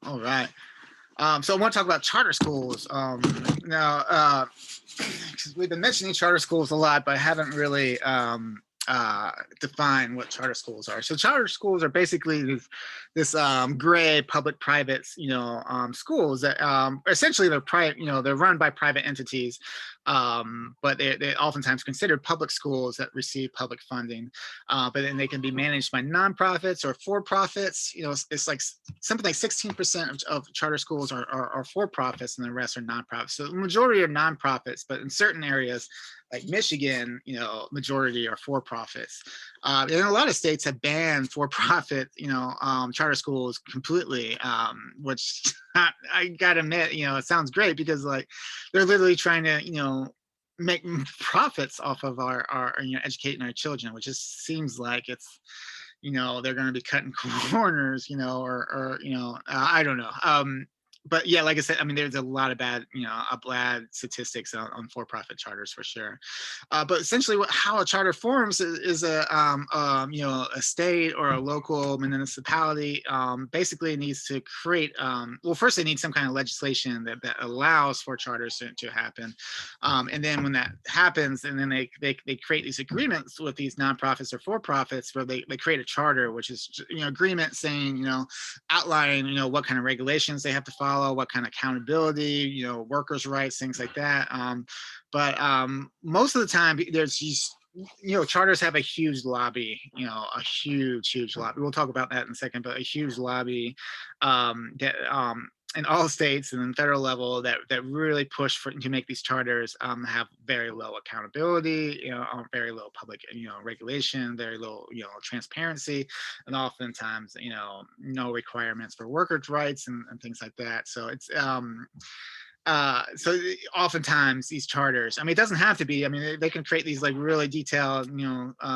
All right. So I want to talk about charter schools. Now, because we've been mentioning charter schools a lot, but I haven't really define what charter schools are. So charter schools are basically this gray public-private, schools that essentially they're private, they're run by private entities, but they're oftentimes considered public schools that receive public funding. But then they can be managed by nonprofits or for-profits. It's like something like 16% of charter schools are for-profits, and the rest are nonprofits. So the majority are nonprofits, but in certain areas, like Michigan, majority are for-profits. And a lot of states have banned for-profit, charter schools completely, which I gotta admit, it sounds great, because like they're literally trying to, make profits off of our educating our children, which just seems like it's, they're going to be cutting corners, or I don't know. but yeah, like I said, I mean, there's a lot of bad, bad statistics on for-profit charters for sure. But essentially, how a charter forms is a state or a local municipality basically needs to create. Well, first they need some kind of legislation that allows for charters to happen, and then when that happens, and then they create these agreements with these nonprofits or for-profits where they create a charter, which is agreement saying outlining what kind of regulations they have to follow, what kind of accountability, workers' rights, things like that. But most of the time, there's these, charters have a huge lobby, a huge lobby. We'll talk about that in a second, but a huge lobby that in all states and then federal level that really push to make these charters have very low accountability, very low public, regulation, very low, transparency, and oftentimes, no requirements for workers' rights and things like that. So it's so oftentimes these charters, I mean, it doesn't have to be, I mean, they can create these like really detailed,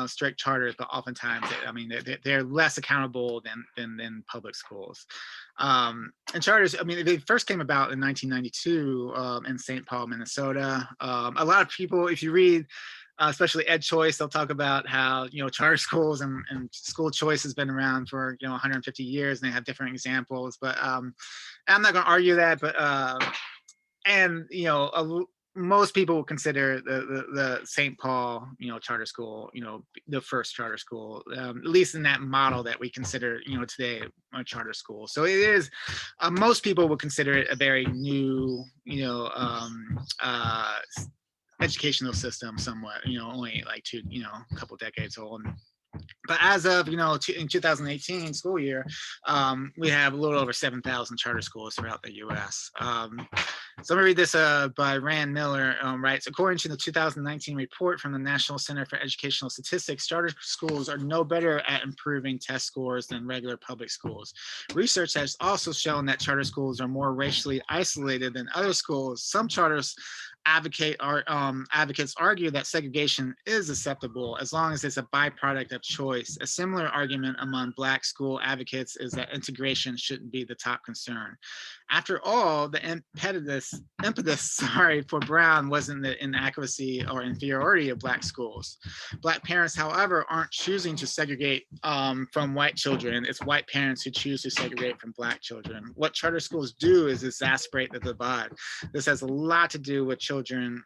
strict charters, but oftentimes, they're less accountable than public schools. And charters, I mean, they first came about in 1992 in St. Paul, Minnesota. A lot of people, if you read, especially Ed Choice, they'll talk about how, charter schools and school choice has been around for, 150 years, and they have different examples. But I'm not going to argue that, but and most people will consider the St. Paul charter school the first charter school, at least in that model that we consider today a charter school. So it is most people would consider it a very new educational system, somewhat, only like a couple decades old. But as of in 2018 school year, we have a little over 7,000 charter schools throughout the U.S. So let me read this by Rand Miller. Writes, according to the 2019 report from the National Center for Educational Statistics, charter schools are no better at improving test scores than regular public schools. Research has also shown that charter schools are more racially isolated than other schools. Some charters advocates argue that segregation is acceptable as long as it's a byproduct of choice. A similar argument among Black school advocates is that integration shouldn't be the top concern. After all, the impetus for Brown wasn't the inadequacy or inferiority of Black schools. Black parents, however, aren't choosing to segregate from white children. It's white parents who choose to segregate from Black children. What charter schools do is exacerbate the divide. This has a lot to do with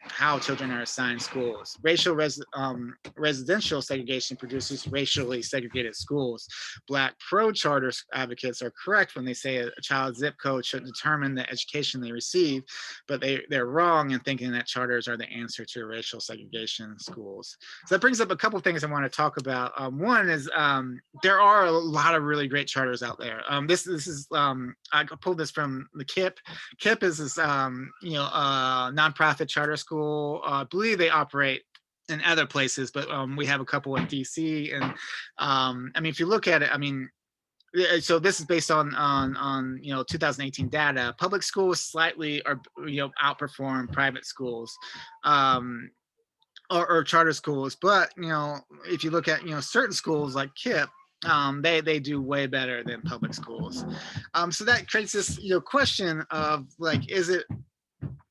how children are assigned schools. Racial residential segregation produces racially segregated schools. Black pro-charter advocates are correct when they say a child's zip code should determine the education they receive, but they're wrong in thinking that charters are the answer to racial segregation schools. So that brings up a couple of things I want to talk about. One is there are a lot of really great charters out there. This is I pulled this from the KIP. KIP is this nonprofit charter school. I believe they operate in other places, but we have a couple in DC. And I mean, if you look at it, I mean, so this is based on 2018 data. Public schools slightly outperform private schools or charter schools, but if you look at certain schools like KIP, they do way better than public schools. So that creates this question of like, is it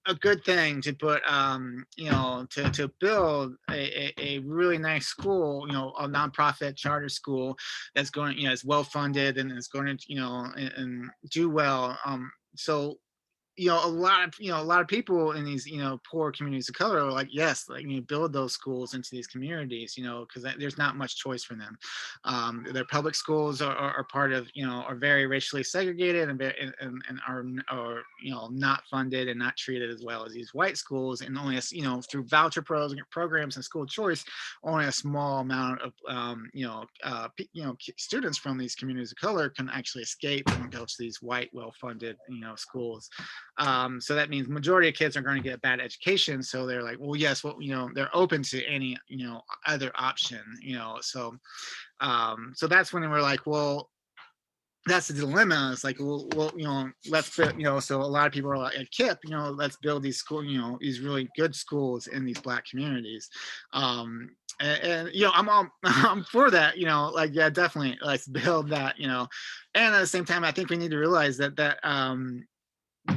a good thing to put to build a really nice school, a nonprofit charter school that's going, is well funded and is going to and do well. So a lot of people in these poor communities of color are like, yes, like build those schools into these communities, because there's not much choice for them. Their public schools are part of are very racially segregated and are not funded and not treated as well as these white schools, and only through voucher programs and school choice, only a small amount of students from these communities of color can actually escape and go to these white well-funded schools. So that means majority of kids are going to get a bad education. So they're like, well, yes, well, they're open to any, other option, so that's when we're like, well, that's the dilemma. It's like, well, let's build, so a lot of people are like at KIP, let's build these schools, these really good schools in these Black communities. And I'm for that, like, yeah, definitely let's build that, and at the same time, I think we need to realize that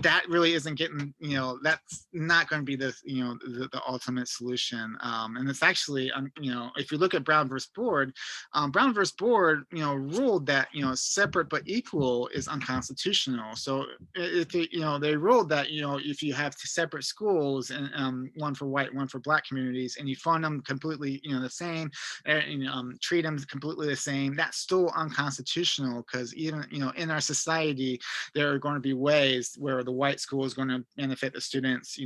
that really isn't getting, that's not going to be the ultimate solution. And it's actually, if you look at Brown versus Board, Brown versus Board, ruled that, separate but equal is unconstitutional. So if they ruled that, if you have separate schools, and one for white, one for black communities, and you fund them completely, the same, and treat them completely the same, that's still unconstitutional, because even, in our society, there are going to be ways where the white school is going to benefit the students,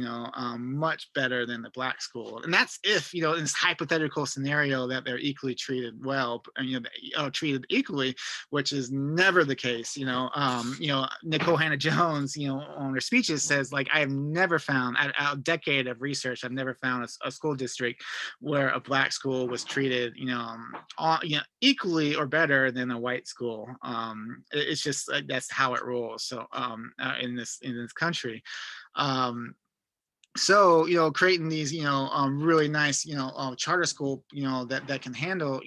much better than the black school. And that's if, in this hypothetical scenario that they're equally treated well, treated equally, which is never the case. Nicole Hannah-Jones, on her speeches says, like, I have never found, a decade of research, I've never found a school district where a black school was treated, equally or better than a white school. It's just like, that's how it rolls. So in this country. So creating these really nice charter school that can handle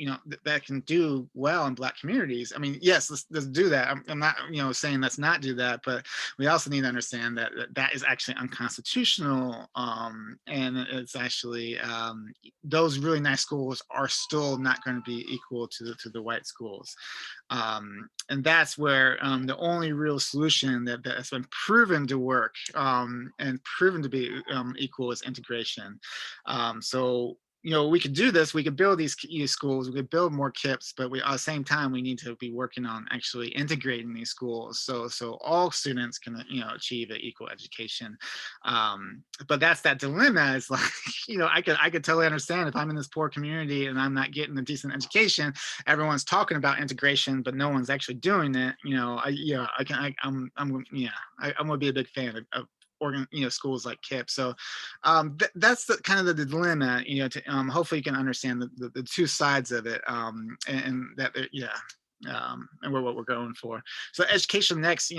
that can do well in black communities. I mean, yes, let's do that. I'm not saying let's not do that, but we also need to understand that that is actually unconstitutional, and it's actually those really nice schools are still not going to be equal to the white schools. And that's where the only real solution that's been proven to work and proven to be equal is integration. So we could do this. We could build these schools. We could build more KIPs, but at the same time, we need to be working on actually integrating these schools so all students can achieve an equal education. But that's that dilemma. Is like I could totally understand if I'm in this poor community and I'm not getting a decent education. Everyone's talking about integration, but no one's actually doing it. I'm gonna be a big fan of schools like KIP. So that's the kind of the dilemma, hopefully you can understand the two sides of it, and that, and what we're going for. So Education Next,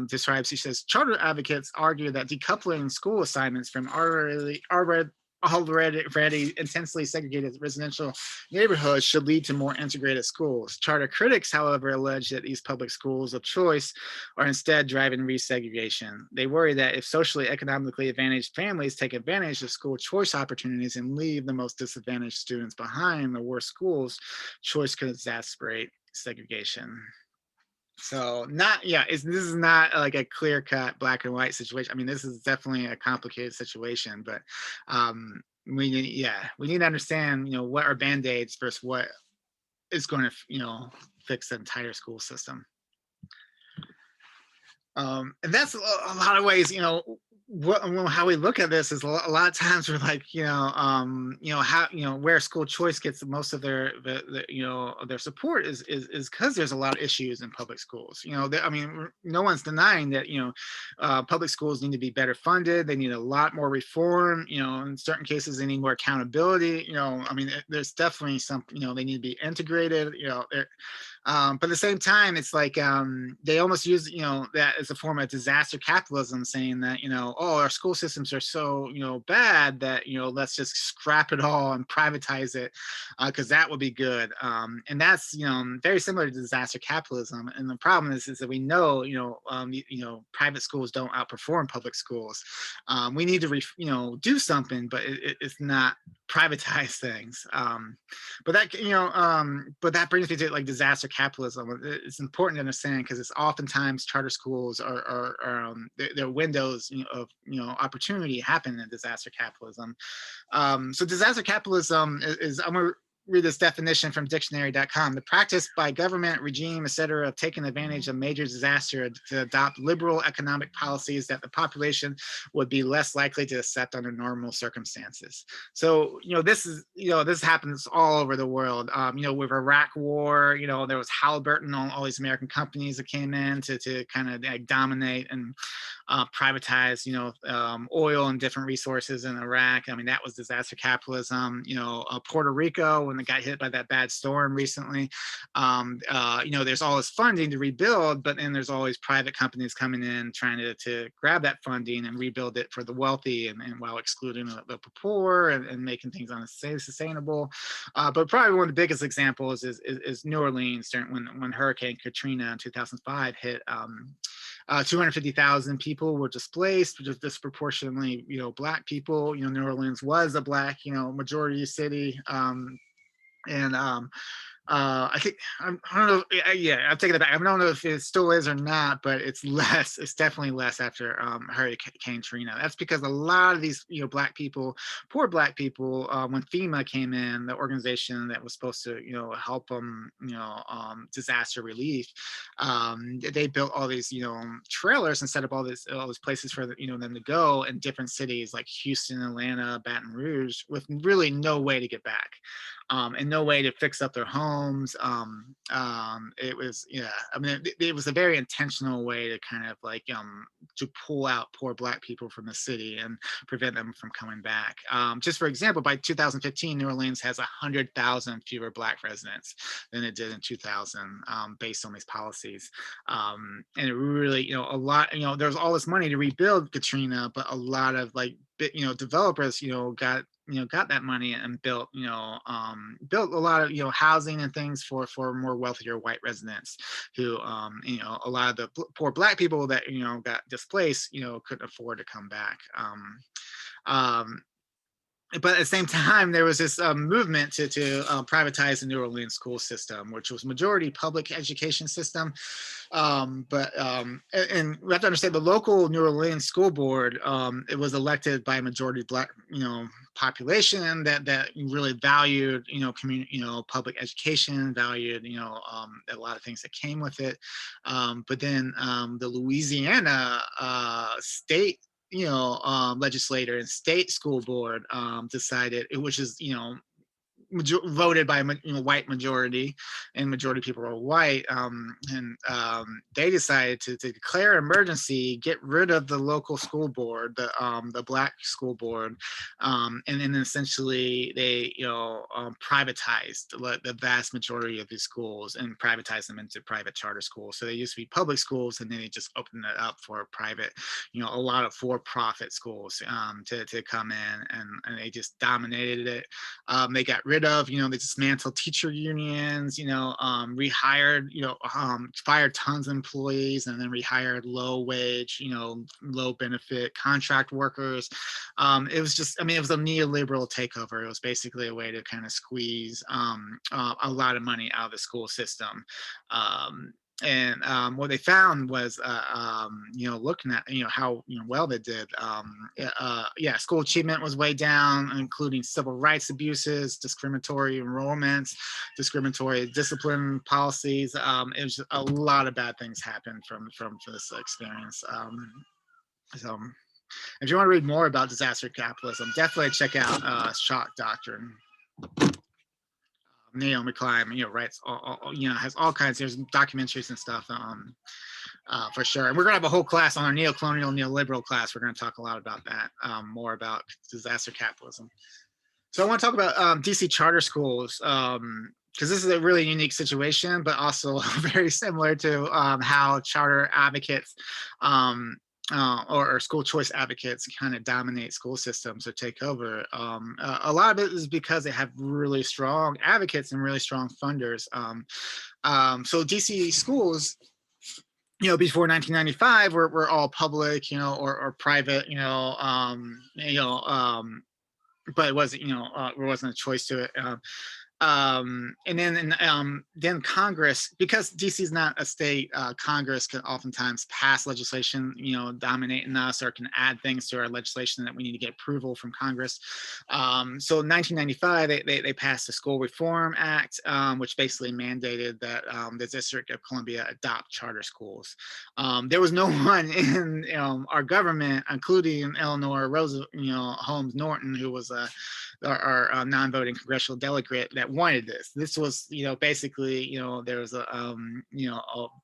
describes, he says, charter advocates argue that decoupling school assignments from already intensely segregated residential neighborhoods should lead to more integrated schools. Charter critics, however, allege that these public schools of choice are instead driving resegregation. They worry that if socially economically advantaged families take advantage of school choice opportunities and leave the most disadvantaged students behind, the worst schools, choice could exacerbate segregation. So this is not like a clear-cut black and white situation. I mean, this is definitely a complicated situation, but we need to understand what are band-aids versus what is going to fix the entire school system. And that's a lot of ways, how we look at this is a lot of times we're like, where school choice gets most of their support is because there's a lot of issues in public schools. No one's denying that, public schools need to be better funded. They need a lot more reform. In certain cases, they need more accountability. There's definitely some, they need to be integrated. But at the same time, it's like they almost use that as a form of disaster capitalism, saying that our school systems are so bad that let's just scrap it all and privatize it because that would be good. And that's very similar to disaster capitalism. And the problem is that we know private schools don't outperform public schools. We need to do something, but it's not privatize things. But that brings me to like disaster capitalism. It's important to understand because it's oftentimes charter schools are their windows of opportunity happen in disaster capitalism. So disaster capitalism is I'm gonna read this definition from dictionary.com. The practice by government, regime, etc., of taking advantage of major disaster to adopt liberal economic policies that the population would be less likely to accept under normal circumstances. So, this happens all over the world. With Iraq war, there was Halliburton, all these American companies that came in to kind of like dominate and privatize, oil and different resources in Iraq. That was disaster capitalism. Puerto Rico, when they got hit by that bad storm recently, there's all this funding to rebuild, but then there's always private companies coming in trying to grab that funding and rebuild it for the wealthy, and while excluding the poor and making things unsustainable. But probably one of the biggest examples is New Orleans when Hurricane Katrina in 2005 hit. 250,000 people were displaced, which is disproportionately, Black people. New Orleans was a Black, majority city. And I think I don't know. Yeah, I'll take it back. I don't know if it still is or not, but it's less. It's definitely less after Hurricane Katrina. That's because a lot of these, Black people, poor Black people, when FEMA came in, the organization that was supposed to, help them, disaster relief, they built all these, trailers and set up all these places for them to go in different cities like Houston, Atlanta, Baton Rouge, with really no way to get back. And no way to fix up their homes. It was, yeah, I mean, it was a very intentional way to kind of like to pull out poor Black people from the city and prevent them from coming back. Just for example, by 2015, New Orleans has 100,000 fewer Black residents than it did in 2000, based on these policies. And it really, a lot, there's all this money to rebuild Katrina, but a lot of like, developers, got that money and built, built a lot of, housing and things for more wealthier white residents who, a lot of the poor Black people that, got displaced, couldn't afford to come back. But at the same time, there was this movement to privatize the New Orleans school system, which was majority public education system. And we have to understand the local New Orleans school board, it was elected by a majority Black, population that really valued, community, public education, valued, a lot of things that came with it. But then the Louisiana state legislator and state school board decided, which is, voted by white majority, and majority people were white, and they decided to declare emergency, get rid of the local school board, the Black school board, and then essentially they privatized the vast majority of these schools and privatized them into private charter schools. So they used to be public schools, and then they just opened it up for private, a lot of for-profit schools to come in, and they just dominated it. They got rid of, they dismantled teacher unions, rehired, fired tons of employees, and then rehired low wage, low benefit contract workers. It was just, it was a neoliberal takeover. It was basically a way to kind of squeeze a lot of money out of the school system. And what they found was, looking at, how well they did. School achievement was way down, including civil rights abuses, discriminatory enrollments, discriminatory discipline policies. It was just a lot of bad things happened from this experience. So if you want to read more about disaster capitalism, definitely check out Shock Doctrine. Naomi Klein, writes has all kinds. There's documentaries and stuff, for sure. And we're gonna have a whole class on our neocolonial, neoliberal class. We're gonna talk a lot about that, more about disaster capitalism. So I want to talk about DC charter schools, because this is a really unique situation, but also very similar to how charter advocates or school choice advocates kind of dominate school systems or take over. A lot of it is because they have really strong advocates and really strong funders. So DC schools, before 1995 were all public, or private, but it wasn't, there wasn't a choice to it. And then Congress, because DC is not a state, Congress can oftentimes pass legislation, dominating us, or can add things to our legislation that we need to get approval from Congress. So in 1995, they passed the School Reform Act, which basically mandated that the District of Columbia adopt charter schools. There was no one in our government, including Eleanor Roosevelt, Holmes Norton, who was our non-voting congressional delegate, that wanted this. This was, basically, there was a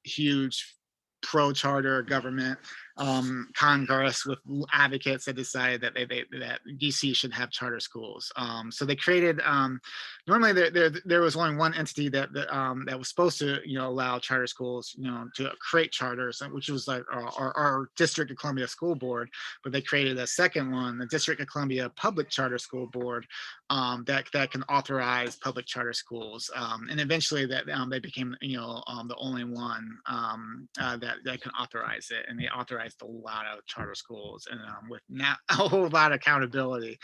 huge pro-charter government Congress with advocates that decided that that DC should have charter schools. So they created. Normally, there was only one entity that was supposed to allow charter schools to create charters, which was like our District of Columbia School Board. But they created a second one, the District of Columbia Public Charter School Board, that can authorize public charter schools, and eventually that they became the only one that can authorize it, and they authorized a lot of charter schools, and with now a whole lot of accountability.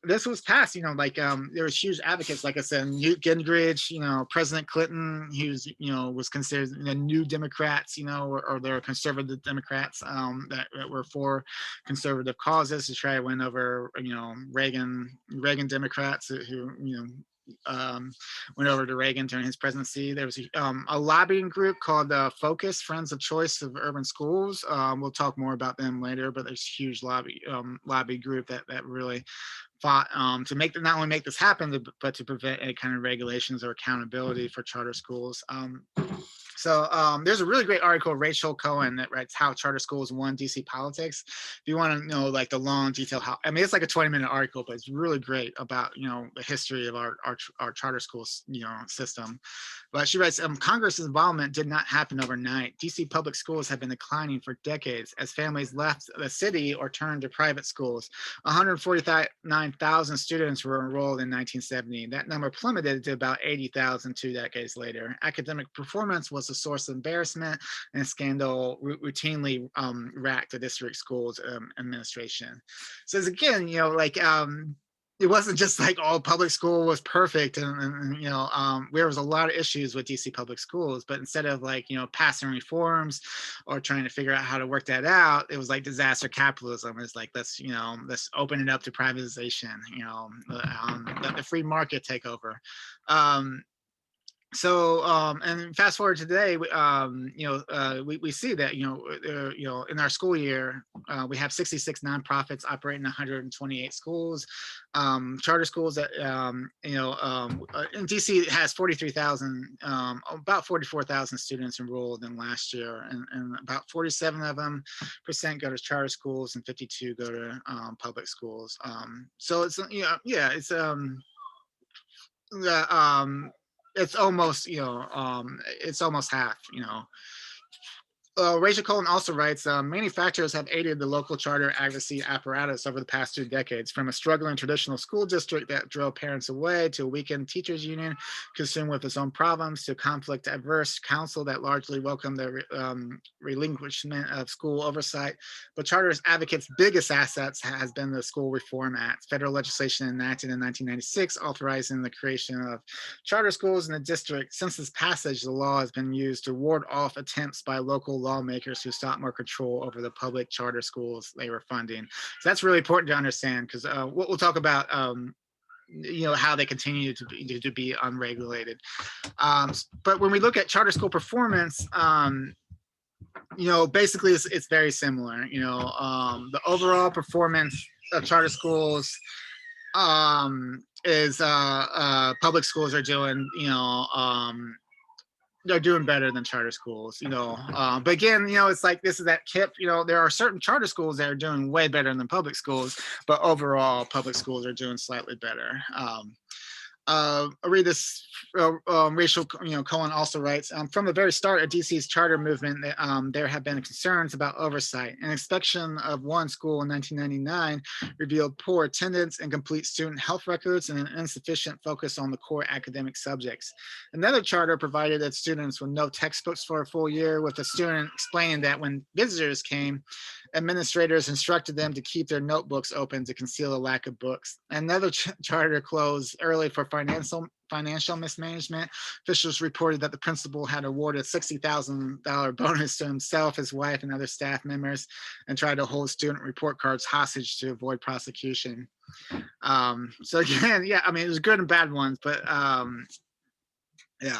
This was passed, there was huge advocates, like I said, Newt Gingrich, President Clinton, he was considered the New Democrats, or they're conservative Democrats that were for conservative causes to try to win over, Reagan Democrats who went over to Reagan during his presidency. There was a lobbying group called Focus, Friends of Choice of Urban Schools. We'll talk more about them later, but there's a huge lobby group that really fought to not only make this happen, but to prevent any kind of regulations or accountability for charter schools. So there's a really great article, Rachel Cohen, that writes How Charter Schools Won DC Politics. If you want to know like the long detail, it's like a 20-minute article, but it's really great about the history of our charter schools system. But she writes, Congress's involvement did not happen overnight. DC public schools have been declining for decades as families left the city or turned to private schools. 149,000 students were enrolled in 1970. That number plummeted to about 80,000 2 decades later. Academic performance was a source of embarrassment, and scandal routinely racked the district schools administration. So again, it wasn't just like all public school was perfect, and there was a lot of issues with DC public schools, but instead of passing reforms or trying to figure out how to work that out, it was like disaster capitalism. It's like let's open it up to privatization, let the free market take over. So and fast forward to today, we see that in our school year we have 66 nonprofits operating 128 schools, charter schools that in DC has 43,000, about 44,000 students enrolled in last year, and about 47 of them % go to charter schools and 52 go to public schools. So it's it's almost it's almost half. Rachel Cohen also writes, manufacturers have aided the local charter advocacy apparatus over the past 2 decades, from a struggling traditional school district that drove parents away, to a weakened teachers union consumed with its own problems, to conflict adverse council that largely welcomed the relinquishment of school oversight. But charters advocates' biggest assets has been the School Reform Act, federal legislation enacted in 1996 authorizing the creation of charter schools in the district. Since this passage, the law has been used to ward off attempts by local lawmakers who sought more control over the public charter schools they were funding. So that's really important to understand, because we'll talk about how they continue to be unregulated. But when we look at charter school performance, basically it's very similar. The overall performance of charter schools is public schools are doing they're doing better than charter schools, but again, it's like this is that KIP, there are certain charter schools that are doing way better than public schools, but overall public schools are doing slightly better. I'll read this. Rachel Cohen also writes, from the very start of DC's charter movement, there have been concerns about oversight. An inspection of one school in 1999 revealed poor attendance, incomplete student health records, and an insufficient focus on the core academic subjects. Another charter provided its students with no textbooks for a full year, with the student explaining that when visitors came, administrators instructed them to keep their notebooks open to conceal a lack of books. Another charter closed early for financial mismanagement. Officials reported that the principal had awarded $60,000 bonus to himself, his wife, and other staff members, and tried to hold student report cards hostage to avoid prosecution. So again, it was good and bad ones, but Yeah.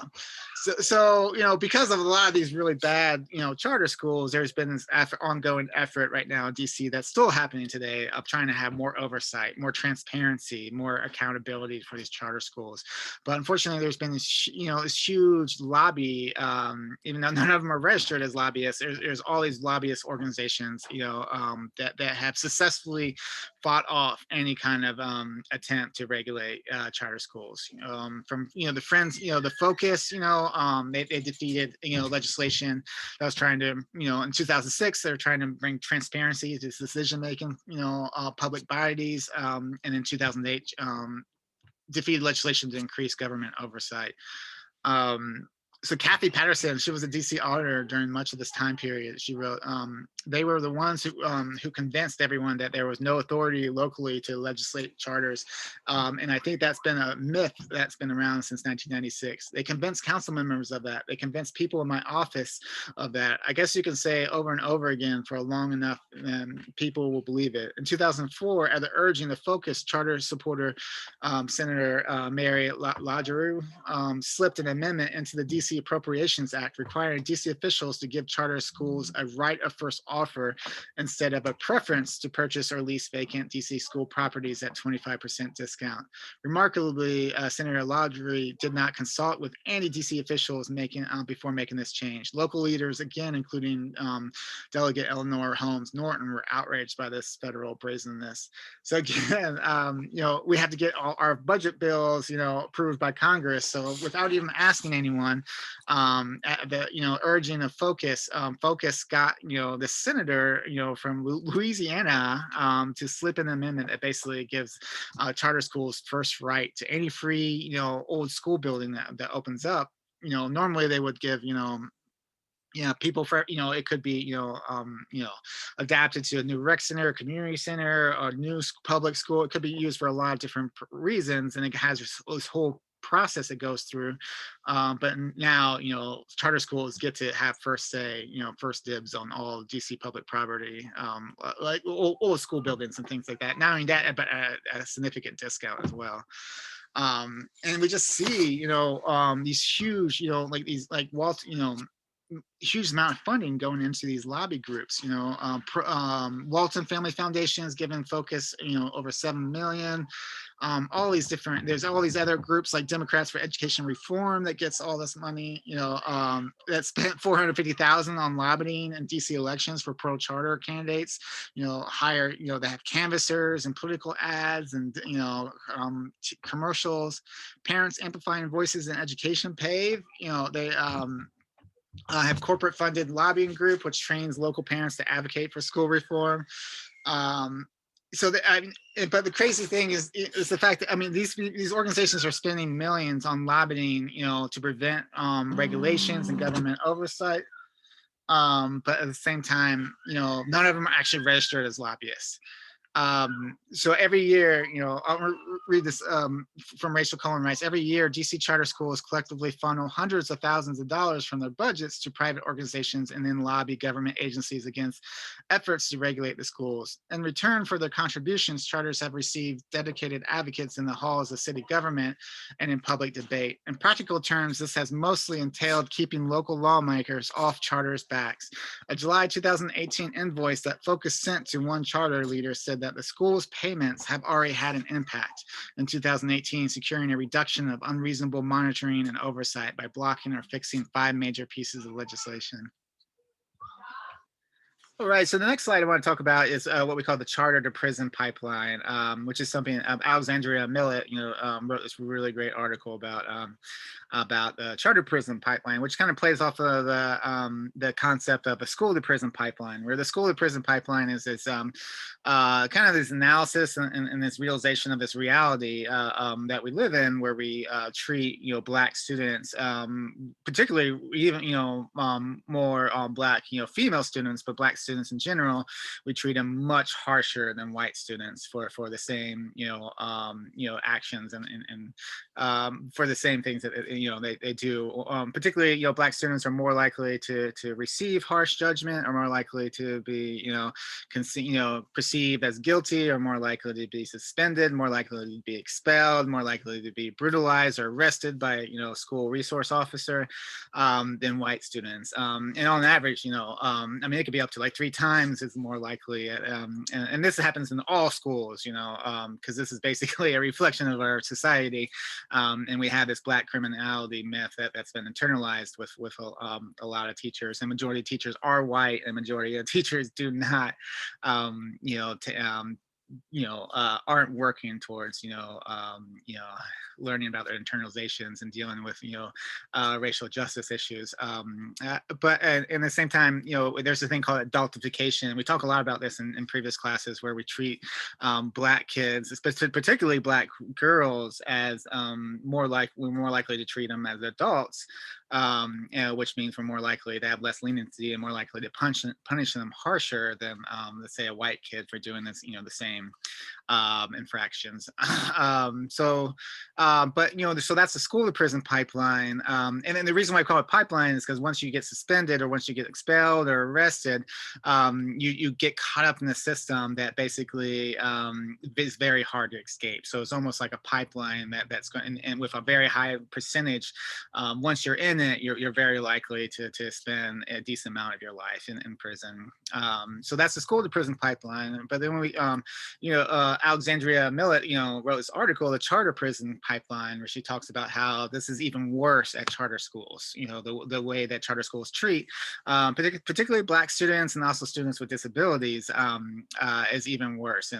So, because of a lot of these really bad, charter schools, there's been this ongoing effort right now in DC that's still happening today of trying to have more oversight, more transparency, more accountability for these charter schools. But unfortunately, there's been this huge lobby, even though none of them are registered as lobbyists. There's all these lobbyist organizations, that have successfully fought off any kind of attempt to regulate charter schools. From the Friends, the Focus, they defeated legislation that was trying to, in 2006 they were trying to bring transparency to decision making, public bodies, and in 2008 defeated legislation to increase government oversight. So Kathy Patterson, she was a DC auditor during much of this time period. She wrote, they were the ones who convinced everyone that there was no authority locally to legislate charters. And I think that's been a myth that's been around since 1996. They convinced council members of that. They convinced people in my office of that. I guess you can say over and over again for long enough, and people will believe it. In 2004, at the urging of Focus charter supporter, Senator Mary LaJarue slipped an amendment into the Dc Appropriations Act requiring DC officials to give charter schools a right of first offer instead of a preference to purchase or lease vacant DC school properties at 25% discount. Remarkably, Senator LaJarue did not consult with any DC officials before making this change. Local leaders, again, including Delegate Eleanor Holmes Norton, were outraged by this federal brazenness. So again, we have to get all our budget bills, approved by Congress. So without even asking anyone, at the urging of Focus, Focus got the senator from Louisiana to slip an amendment that basically gives charter schools first right to any free old school building that opens up. Normally they would give people for it could be adapted to a new rec center, community center, or new public school. It could be used for a lot of different reasons, and it has this whole process it goes through. But now charter schools get to have first say, first dibs on all DC public property, like old school buildings and things like that. Not only that, but at a significant discount as well. And we just see these huge huge amount of funding going into these lobby groups. Walton Family Foundation is giving Focus over $7 million. There's all these other groups like Democrats for Education Reform that gets all this money, that spent $450,000 on lobbying and DC elections for pro-charter candidates, they have canvassers and political ads and, commercials. Parents Amplifying Voices in Education, PAVE, they have corporate funded lobbying group, which trains local parents to advocate for school reform. But the crazy thing is the fact that these organizations are spending millions on lobbying, to prevent regulations and government oversight. But at the same time, none of them are actually registered as lobbyists. So every year, I'll read this from Rachel Cohen writes, every year DC charter schools collectively funnel hundreds of thousands of dollars from their budgets to private organizations and then lobby government agencies against efforts to regulate the schools. In return for their contributions, charters have received dedicated advocates in the halls of city government and in public debate. In practical terms, this has mostly entailed keeping local lawmakers off charters' backs. A July 2018 invoice that Focus sent to one charter leader said that the school's payments have already had an impact in 2018, securing a reduction of unreasonable monitoring and oversight by blocking or fixing 5 major pieces of legislation. All right, so the next slide I want to talk about is what we call the charter to prison pipeline, which is something Alexandria Millett, wrote this really great article about the charter prison pipeline, which kind of plays off of the concept of a school to prison pipeline, where the school to prison pipeline is this kind of this analysis and this realization of this reality that we live in, where we treat Black students, particularly even more Black female students, but Black students in general, we treat them much harsher than white students for the same, actions and for the same things that, they do. Particularly, Black students are more likely to receive harsh judgment, or more likely to be, perceived as guilty, or more likely to be suspended, more likely to be expelled, more likely to be brutalized or arrested by, a school resource officer, than white students. And on average, it could be up to like 3 times as more likely. And this happens in all schools, because this is basically a reflection of our society. And we have this Black criminality myth that's been internalized with a lot of teachers. And majority of teachers are white, and majority of teachers do not, aren't working towards, learning about their internalizations and dealing with, racial justice issues. But at the same time, there's a thing called adultification. We talk a lot about this in previous classes, where we treat Black kids, particularly Black girls, as we're more likely to treat them as adults. Which means we're more likely to have less leniency and more likely to punish them harsher than, let's say, a white kid for doing this, the same infractions. So that's the school to prison pipeline. And then the reason why I call it pipeline is because once you get suspended, or once you get expelled or arrested, you get caught up in the system that basically is very hard to escape. So it's almost like a pipeline that's going, and with a very high percentage, once you're in it, you're very likely to spend a decent amount of your life in prison. So that's the school to prison pipeline. But then when we, Alexandria Millett, wrote this article, The Charter Prison Pipeline, where she talks about how this is even worse at charter schools. The way that charter schools treat, particularly Black students and also students with disabilities, is even worse.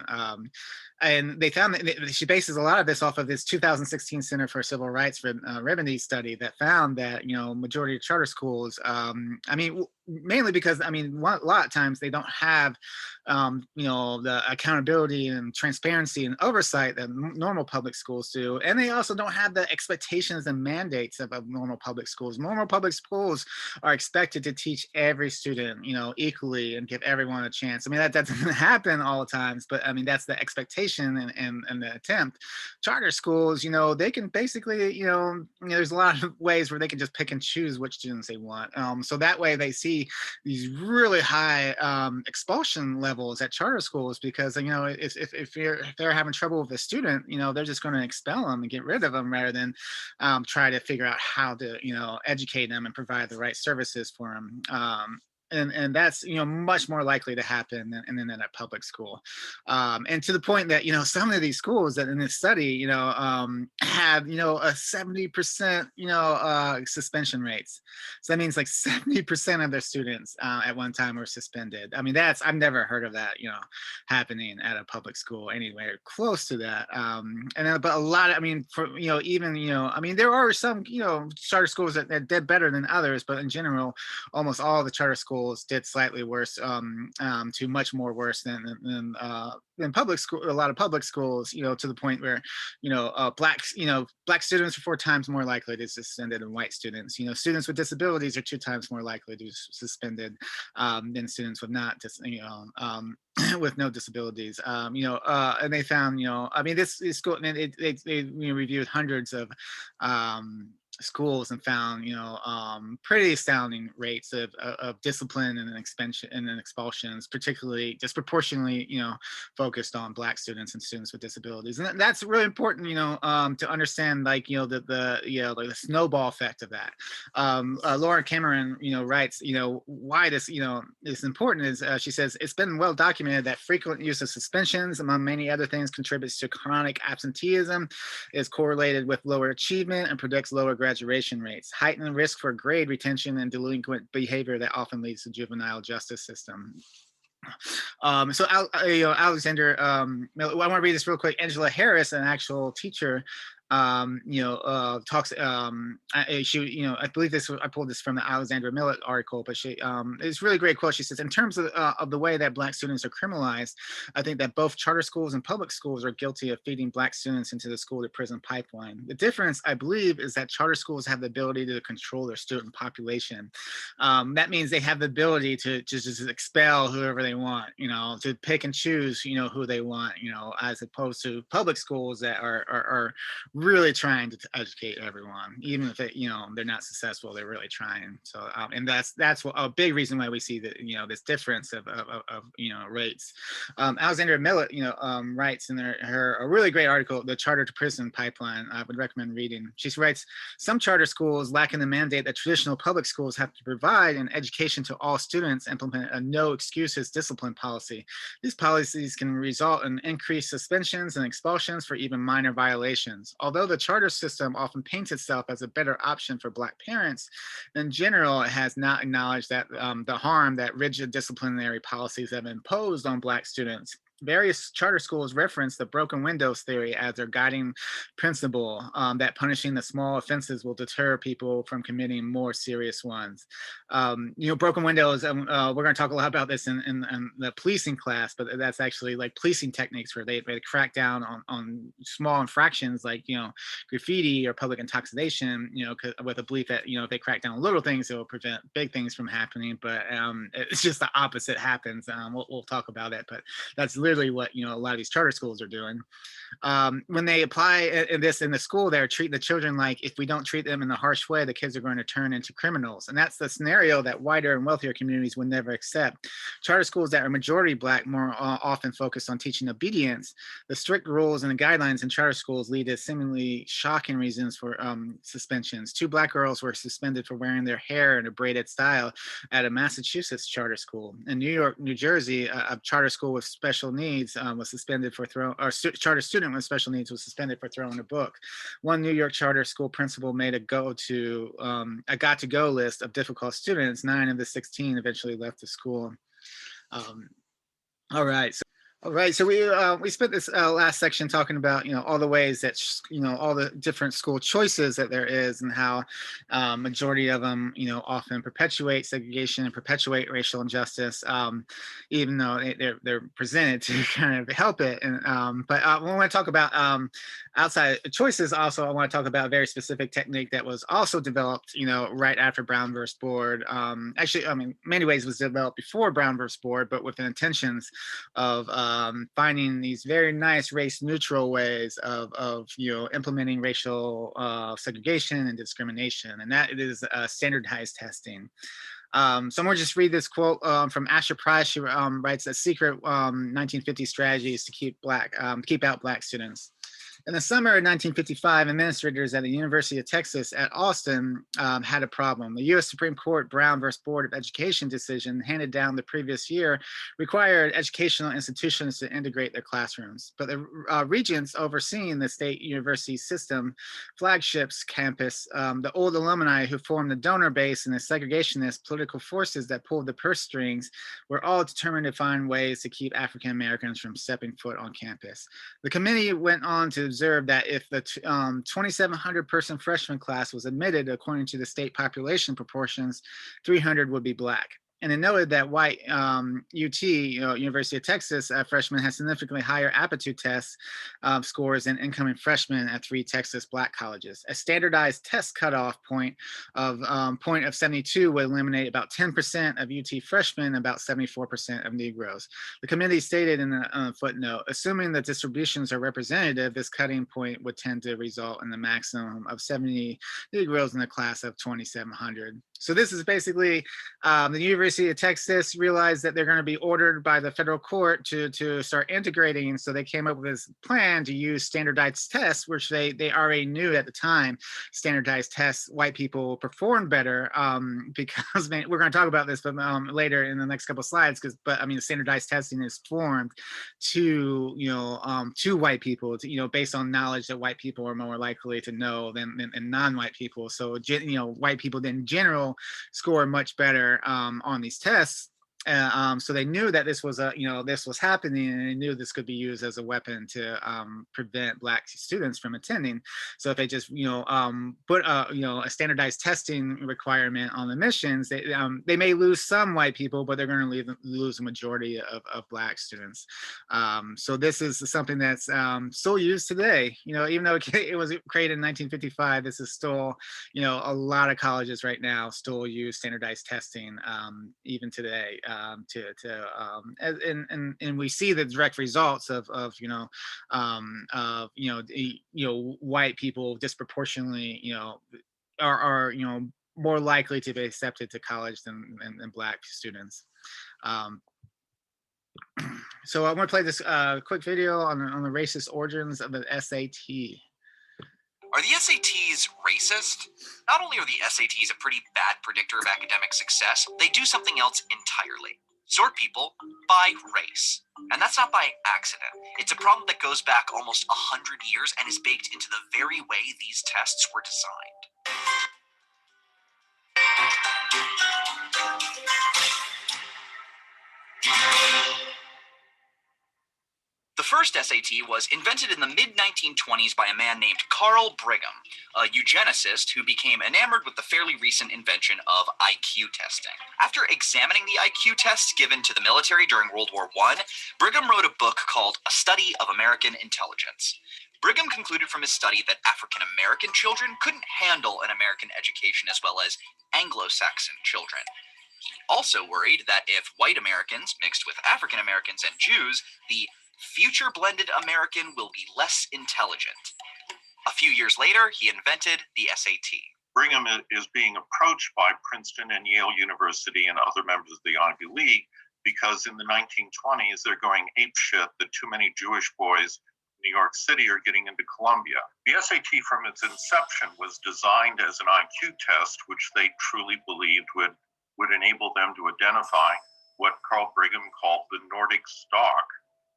And they found that she bases a lot of this off of this 2016 Center for Civil Rights Remedy study that found that, majority of charter schools, mainly because, a lot of times they don't have, the accountability and transparency and oversight that normal public schools do. And they also don't have the expectations and mandates of normal public schools. Normal public schools are expected to teach every student, equally, and give everyone a chance. That doesn't happen all the times, but that's the expectation and the attempt. Charter schools, they can basically, there's a lot of ways where they can just pick and choose which students they want. So that way they see these really high expulsion levels at charter schools, because if they're having trouble with a student, they're just going to expel them and get rid of them, rather than try to figure out how to educate them and provide the right services for them. And that's much more likely to happen than at a public school, and to the point that some of these schools that in this study have a 70% suspension rates. So that means like 70% of their students at one time were suspended. I've never heard of that happening at a public school anywhere close to that. But a lot of there are some charter schools that did better than others, but in general, almost all the charter schools did slightly worse, to much more worse than public school. A lot of public schools, to the point where Black students are 4 times more likely to be suspended than white students. Students with disabilities are 2 times more likely to be suspended than students with with no disabilities. And they found, this school, and they reviewed hundreds of schools and found pretty astounding rates of discipline and expulsions, particularly disproportionately focused on Black students and students with disabilities. And that's really important to understand, like the snowball effect of that. Laura Cameron writes why this is important is, she says, it's been well documented that frequent use of suspensions, among many other things, contributes to chronic absenteeism, is correlated with lower achievement, and predicts lower graduation rates, heightened risk for grade retention, and delinquent behavior that often leads to juvenile justice system. Alexander, I want to read this real quick. Angela Harris, an actual teacher, talks. I believe I pulled this from the Alexandra Millett article, but it's a really great quote. She says, in terms of the way that Black students are criminalized, I think that both charter schools and public schools are guilty of feeding Black students into the school to prison pipeline. The difference, I believe, is that charter schools have the ability to control their student population. That means they have the ability to just expel whoever they want, to pick and choose, who they want, as opposed to public schools that are really trying to educate everyone, even if they're not successful. They're really trying. So and that's a big reason why we see that this difference of rates. Alexandra Millett writes in a really great article, The Charter to Prison Pipeline. I would recommend reading. She writes, some charter schools, lacking the mandate that traditional public schools have to provide an education to all students, implement a no excuses discipline policy. These policies can result in increased suspensions and expulsions for even minor violations. Although the charter system often paints itself as a better option for Black parents, in general, it has not acknowledged that the harm that rigid disciplinary policies have imposed on Black students. Various charter schools reference the broken windows theory as their guiding principle, that punishing the small offenses will deter people from committing more serious ones. Broken windows, we're going to talk a lot about this in the policing class, but that's actually like policing techniques where they crack down on small infractions like, graffiti or public intoxication, with a belief that, if they crack down on little things, it will prevent big things from happening. But it's just the opposite happens. We'll talk about it, but that's literally what a lot of these charter schools are doing. When they apply this in the school, they're treating the children like, if we don't treat them in a harsh way, the kids are going to turn into criminals. And that's the scenario that whiter and wealthier communities would never accept. Charter schools that are majority Black more often focus on teaching obedience. The strict rules and the guidelines in charter schools lead to seemingly shocking reasons for suspensions. 2 Black girls were suspended for wearing their hair in a braided style at a Massachusetts charter school. In New Jersey, a charter school with special needs was suspended for charter student with special needs was suspended for throwing a book. One New York charter school principal made a got to go list of difficult students. 9 of the 16 eventually left the school. All right. So we spent this last section talking about all the ways that all the different school choices that there is, and how majority of them often perpetuate segregation and perpetuate racial injustice, even though they're presented to kind of help it. And but we want to talk about outside choices. Also, I want to talk about a very specific technique that was also developed right after Brown versus Board. Actually, in many ways was developed before Brown versus Board, but with the intentions of finding these very nice race-neutral ways of implementing racial segregation and discrimination, and that is standardized testing. So I'm going to just read this quote from Asher Price. She writes, "A secret 1950 strategy is to keep out Black students." In the summer of 1955, administrators at the University of Texas at Austin had a problem. The U.S. Supreme Court Brown versus Board of Education decision handed down the previous year required educational institutions to integrate their classrooms. But the regents overseeing the state university system, flagships campus, the old alumni who formed the donor base, and the segregationist political forces that pulled the purse strings were all determined to find ways to keep African Americans from stepping foot on campus. The committee went on to observe that if the 2,700 person freshman class was admitted according to the state population proportions, 300 would be Black. And it noted that white UT, University of Texas freshmen had significantly higher aptitude test scores than incoming freshmen at 3 Texas Black colleges. A standardized test cutoff point of 72 would eliminate about 10% of UT freshmen, about 74% of Negroes. The committee stated in a footnote, assuming that distributions are representative, this cutting point would tend to result in the maximum of 70 Negroes in the class of 2,700. So this is basically the University of Texas realized that they're going to be ordered by the federal court to start integrating. So they came up with this plan to use standardized tests, which they already knew at the time. Standardized tests, white people performed better because we're going to talk about this, but later in the next couple of slides. But the standardized testing is formed to white people, based on knowledge that white people are more likely to know than non-white people. So white people in general score much better on these tests. So they knew that this was this was happening, and they knew this could be used as a weapon to prevent Black students from attending. So if they just put a standardized testing requirement on the admissions, they may lose some white people, but they're going to lose a majority of Black students. So this is something that's still used today. Even though it was created in 1955, this is still a lot of colleges right now still use standardized testing even today. And we see the direct results of white people disproportionately are more likely to be accepted to college than Black students. So I'm going to play this quick video on the racist origins of the SAT. Are the SATs racist? Not only are the SATs a pretty bad predictor of academic success, they do something else entirely. Sort people by race. And that's not by accident. It's a problem that goes back almost 100 years and is baked into the very way these tests were designed. The first SAT was invented in the mid-1920s by a man named Carl Brigham, a eugenicist who became enamored with the fairly recent invention of IQ testing. After examining the IQ tests given to the military during World War I, Brigham wrote a book called A Study of American Intelligence. Brigham concluded from his study that African-American children couldn't handle an American education as well as Anglo-Saxon children. He also worried that if white Americans mixed with African Americans and Jews, the future blended American will be less intelligent. A few years later, he invented the SAT. Brigham is being approached by Princeton and Yale University and other members of the Ivy League because in the 1920s, they're going apeshit that too many Jewish boys in New York City are getting into Columbia. The SAT from its inception was designed as an IQ test, which they truly believed would enable them to identify what Carl Brigham called the Nordic stock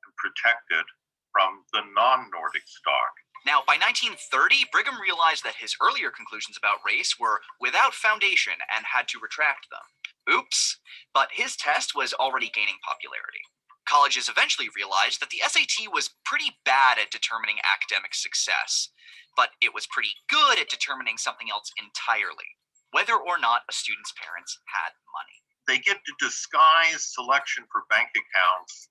and protect it from the non-Nordic stock. Now, by 1930, Brigham realized that his earlier conclusions about race were without foundation and had to retract them. Oops, but his test was already gaining popularity. Colleges eventually realized that the SAT was pretty bad at determining academic success, but it was pretty good at determining something else entirely, whether or not a student's parents had money. They get to disguise selection for bank accounts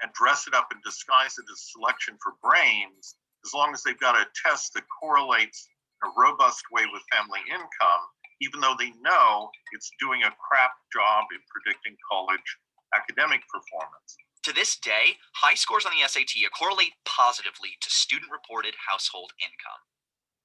and dress it up and disguise it as selection for brains, as long as they've got a test that correlates in a robust way with family income, even though they know it's doing a crap job in predicting college academic performance. To this day, high scores on the SAT correlate positively to student-reported household income.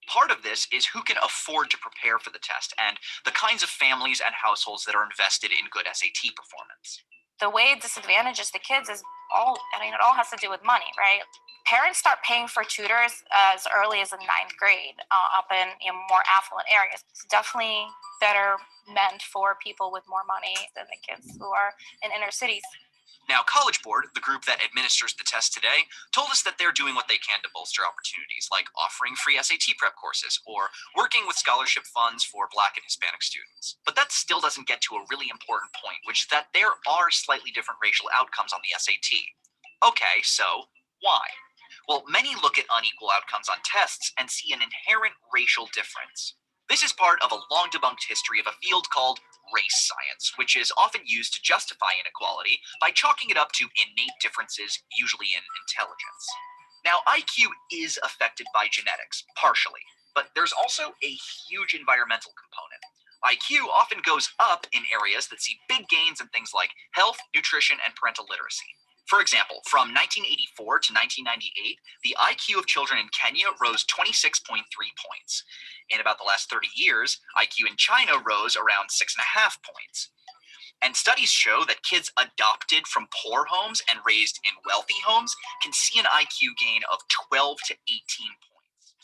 Part of this is who can afford to prepare for the test and the kinds of families and households that are invested in good SAT performance. The way it disadvantages the kids is it all has to do with money, right? Parents start paying for tutors as early as the 9th grade up in more affluent areas. It's definitely better meant for people with more money than the kids who are in inner cities. Now, College Board, the group that administers the test today, told us that they're doing what they can to bolster opportunities, like offering free SAT prep courses or working with scholarship funds for Black and Hispanic students. But that still doesn't get to a really important point, which is that there are slightly different racial outcomes on the SAT. Okay, so why? Well, many look at unequal outcomes on tests and see an inherent racial difference. This is part of a long-debunked history of a field called race science, which is often used to justify inequality by chalking it up to innate differences, usually in intelligence. Now, IQ is affected by genetics, partially, but there's also a huge environmental component. IQ often goes up in areas that see big gains in things like health, nutrition, and parental literacy. For example, from 1984 to 1998, the IQ of children in Kenya rose 26.3 points. In about the last 30 years, IQ in China rose around 6.5 points. And studies show that kids adopted from poor homes and raised in wealthy homes can see an IQ gain of 12 to 18 points.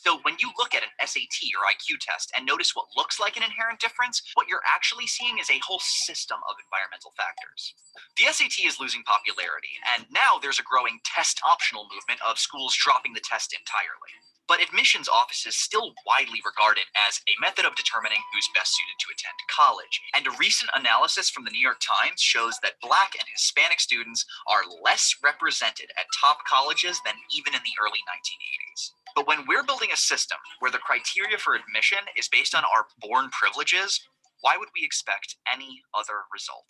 So when you look at an SAT or IQ test and notice what looks like an inherent difference, what you're actually seeing is a whole system of environmental factors. The SAT is losing popularity, and now there's a growing test-optional movement of schools dropping the test entirely. but admissions offices still widely regarded as a method of determining who's best suited to attend college. And a recent analysis from the New York Times shows that Black and Hispanic students are less represented at top colleges than even in the early 1980s. But when we're building a system where the criteria for admission is based on our born privileges, why would we expect any other result?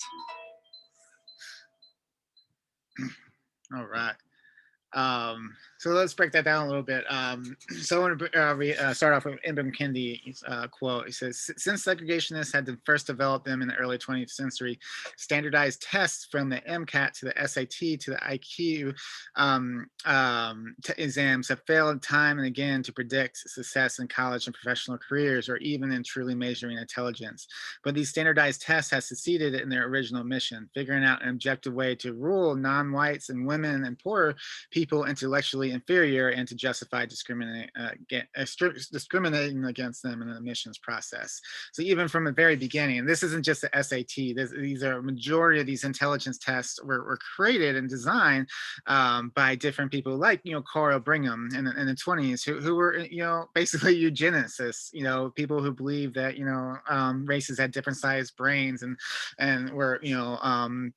All right. So let's break that down a little bit. So I want to start off with Ibram Kendi's quote. He says, since segregationists had to first develop them in the early 20th century, standardized tests from the MCAT to the SAT to the IQ exams have failed time and again to predict success in college and professional careers, or even in truly measuring intelligence. But these standardized tests have succeeded in their original mission, figuring out an objective way to rule non-whites and women and poorer people intellectually inferior and to justify discriminating against them in the admissions process. So even from the very beginning, and this isn't just the SAT, these are a majority of these intelligence tests were created and designed by different people like, Carl Brigham in the 20s, who were, basically eugenicists, people who believed that, races had different sized brains and were,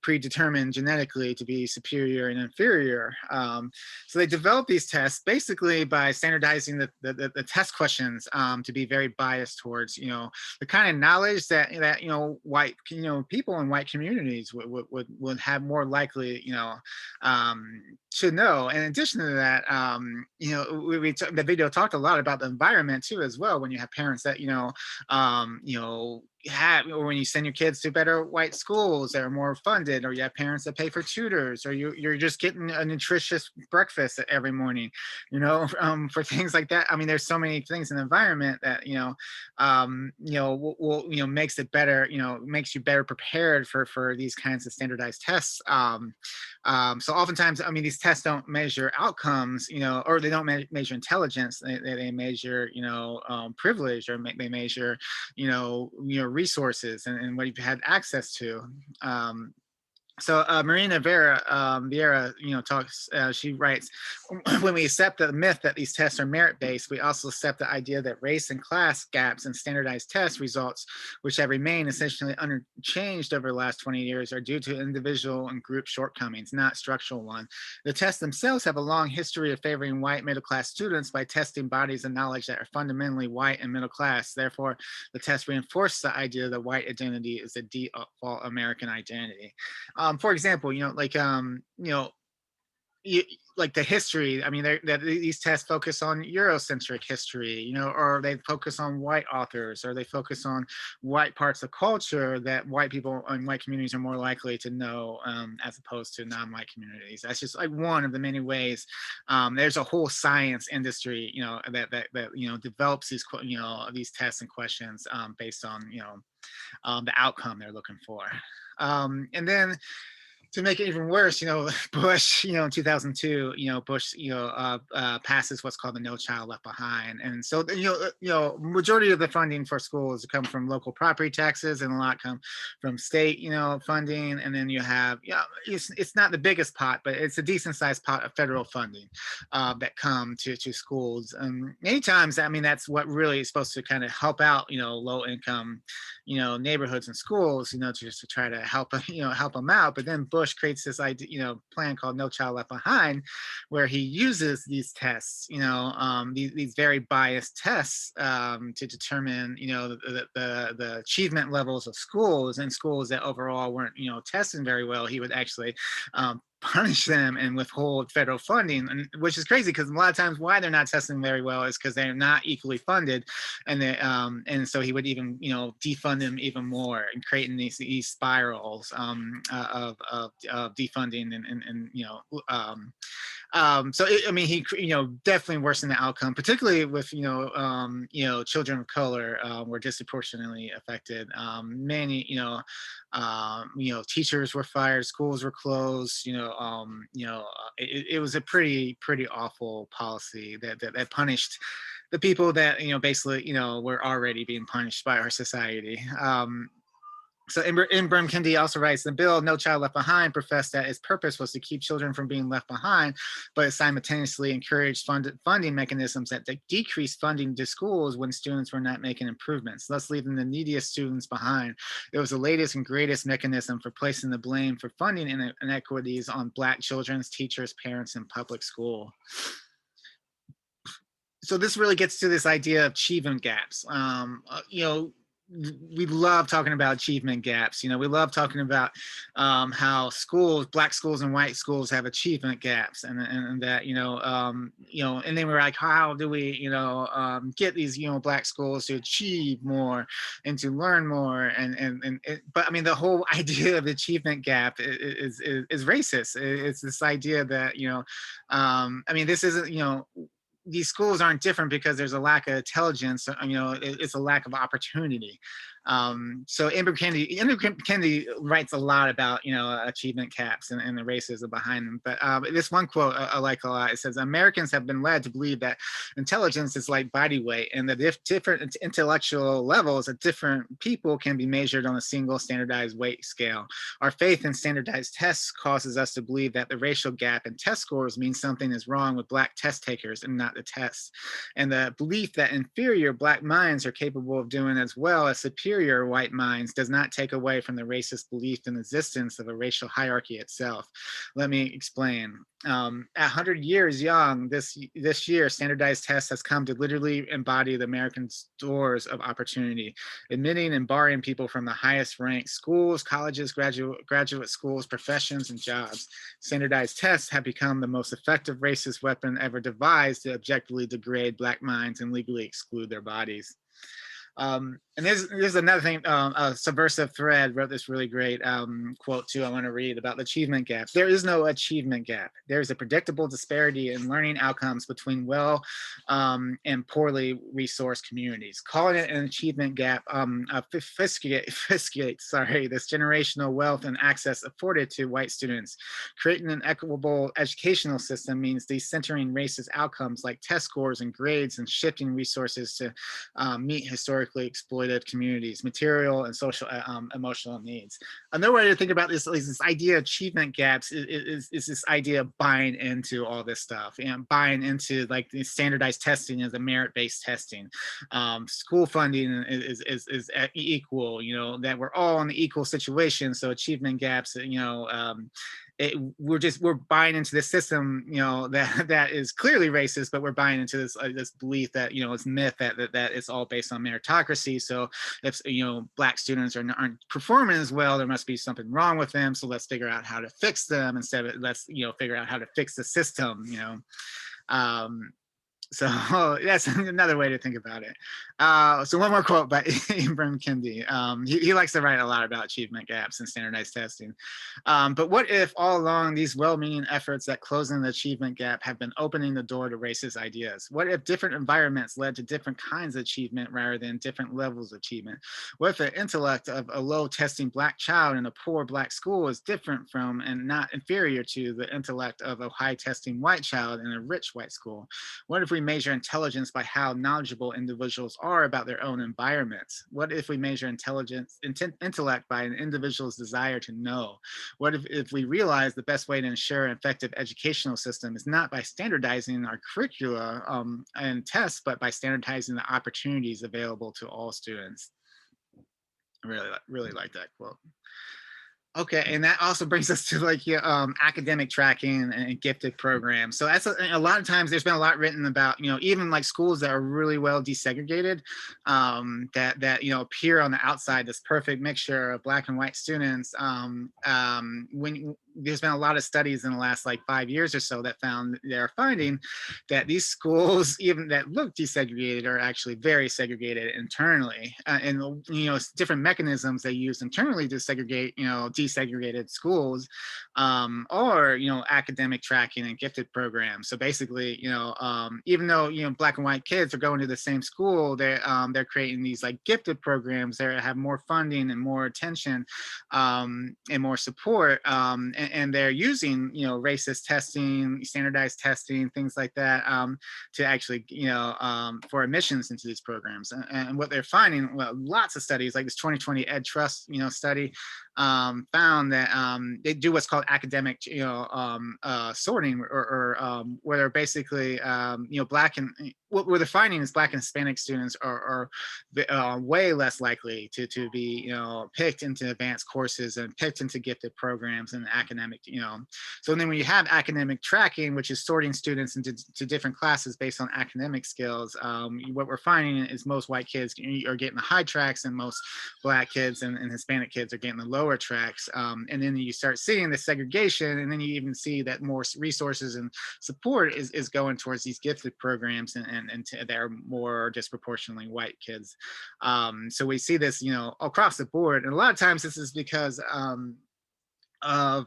predetermined genetically to be superior and inferior. So they developed these tests basically by standardizing the test questions to be very biased towards, the kind of knowledge that white, people in white communities would have more likely, should know. And in addition to that, the video talked a lot about the environment too, as well. When you have parents that, or when you send your kids to better white schools that are more funded, or you have parents that pay for tutors, or you're just getting a nutritious breakfast every morning, for things like that. I mean, there's so many things in the environment that, makes it better, makes you better prepared for these kinds of standardized tests. So oftentimes, I mean, these tests don't measure outcomes, or they don't measure intelligence. They measure, privilege, or they measure, resources and what you've had access to. So Marina Vieira, talks. She writes, when we accept the myth that these tests are merit-based, we also accept the idea that race and class gaps in standardized test results, which have remained essentially unchanged over the last 20 years, are due to individual and group shortcomings, not structural ones. The tests themselves have a long history of favoring white middle-class students by testing bodies of knowledge that are fundamentally white and middle-class. Therefore, the tests reinforce the idea that white identity is a default American identity. For example, like the history. I mean, these tests focus on Eurocentric history, or they focus on white authors, or they focus on white parts of culture that white people and white communities are more likely to know, as opposed to non-white communities. That's just like one of the many ways. There's a whole science industry, that develops these tests and questions based on the outcome they're looking for. And then to make it even worse, Bush, in 2002, Bush, passes what's called the No Child Left Behind. And so, majority of the funding for schools come from local property taxes, and a lot come from state, funding. And then you have, it's not the biggest pot, but it's a decent sized pot of federal funding that come to schools. And many times, I mean, that's what really is supposed to kind of help out, low income, neighborhoods and schools, just to try to help them out. But then Bush creates this idea, plan called No Child Left Behind, where he uses these tests, these very biased tests to determine, the achievement levels of schools, and schools that overall weren't, testing very well. He would actually punish them and withhold federal funding, which is crazy, because a lot of times why they're not testing very well is because they're not equally funded, and and so he would even defund them even more, and creating these spirals of defunding so he definitely worsened the outcome, particularly with children of color were disproportionately affected. Many teachers were fired, schools were closed. It was a pretty awful policy that punished the people that basically were already being punished by our society. So Ibram Kendi also writes, the bill No Child Left Behind professed that its purpose was to keep children from being left behind, but it simultaneously encouraged funding mechanisms that decreased funding to schools when students were not making improvements, thus leaving the neediest students behind. It was the latest and greatest mechanism for placing the blame for funding inequities on Black children, teachers, parents, and public school. So this really gets to this idea of achievement gaps. We love talking about achievement gaps. We love talking about how Black schools and white schools have achievement gaps, and that and then we're like, how do we get these Black schools to achieve more and to learn more, but I mean the whole idea of the achievement gap is racist. It's this idea that I mean this isn't these schools aren't different because there's a lack of intelligence. It's a lack of opportunity. So Ibram Kendi writes a lot about achievement caps and the racism behind them. But this one quote I like a lot. It says, Americans have been led to believe that intelligence is like body weight, and that if different intellectual levels of different people can be measured on a single standardized weight scale. Our faith in standardized tests causes us to believe that the racial gap in test scores means something is wrong with Black test takers and not the tests. And the belief that inferior Black minds are capable of doing as well as superior white minds does not take away from the racist belief in the existence of a racial hierarchy itself. Let me explain. At 100 years young, this year, standardized tests has come to literally embody the American doors of opportunity, admitting and barring people from the highest ranked schools, colleges, graduate schools, professions, and jobs. Standardized tests have become the most effective racist weapon ever devised to objectively degrade Black minds and legally exclude their bodies. And there's another thing, Subversive Thread wrote this really great quote too I want to read about the achievement gap. There is no achievement gap. There's a predictable disparity in learning outcomes between well and poorly resourced communities. Calling it an achievement gap obfuscates this generational wealth and access afforded to white students. Creating an equitable educational system means decentering racist outcomes like test scores and grades and shifting resources to meet historically exploited communities, material and social emotional needs. Another way to think about this is this idea of achievement gaps is this idea of buying into all this stuff and buying into like the standardized testing as a merit-based testing. School funding is equal, that we're all in the equal situation. So achievement gaps, we're buying into this system, that is clearly racist, but we're buying into this belief that it's myth that it's all based on meritocracy. So if Black students aren't performing as well, there must be something wrong with them. So let's figure out how to fix them instead of let's figure out how to fix the system. So that's another way to think about it. So one more quote by Ibram Kendi. He likes to write a lot about achievement gaps and standardized testing. But what if all along these well-meaning efforts at closing the achievement gap have been opening the door to racist ideas? What if different environments led to different kinds of achievement rather than different levels of achievement? What if the intellect of a low-testing Black child in a poor Black school is different from and not inferior to the intellect of a high-testing white child in a rich white school? What if we measure intelligence by how knowledgeable individuals are about their own environments? What if we measure intellect by an individual's desire to know? What if we realize the best way to ensure an effective educational system is not by standardizing our curricula and tests, but by standardizing the opportunities available to all students? I really like that quote. Okay, and that also brings us to like academic tracking and gifted programs. So that's a lot of times there's been a lot written about even like schools that are really well desegregated, that appear on the outside this perfect mixture of Black and white students. When there's been a lot of studies in the last like 5 years or so that they're finding that these schools, even that look desegregated, are actually very segregated internally, and different mechanisms they use internally to segregate desegregated schools, or academic tracking and gifted programs. So basically, even though Black and white kids are going to the same school, they're creating these like gifted programs that have more funding and more attention, and more support, and they're using, racist testing, standardized testing, things like that, to actually, for admissions into these programs. And what they're finding, well, lots of studies like this 2020 Ed Trust, study, found that they do what's called academic, sorting, or where they're basically, black and what they're finding is black and Hispanic students are way less likely to be, picked into advanced courses and picked into gifted programs and academic, So then when you have academic tracking, which is sorting students into different classes based on academic skills, what we're finding is most white kids are getting the high tracks, and most black kids and Hispanic kids are getting the lower tracks. And then you start seeing the segregation, and then you even see that more resources and support is going towards these gifted programs, and they're more disproportionately white kids. So we see this, across the board. And a lot of times this is because of,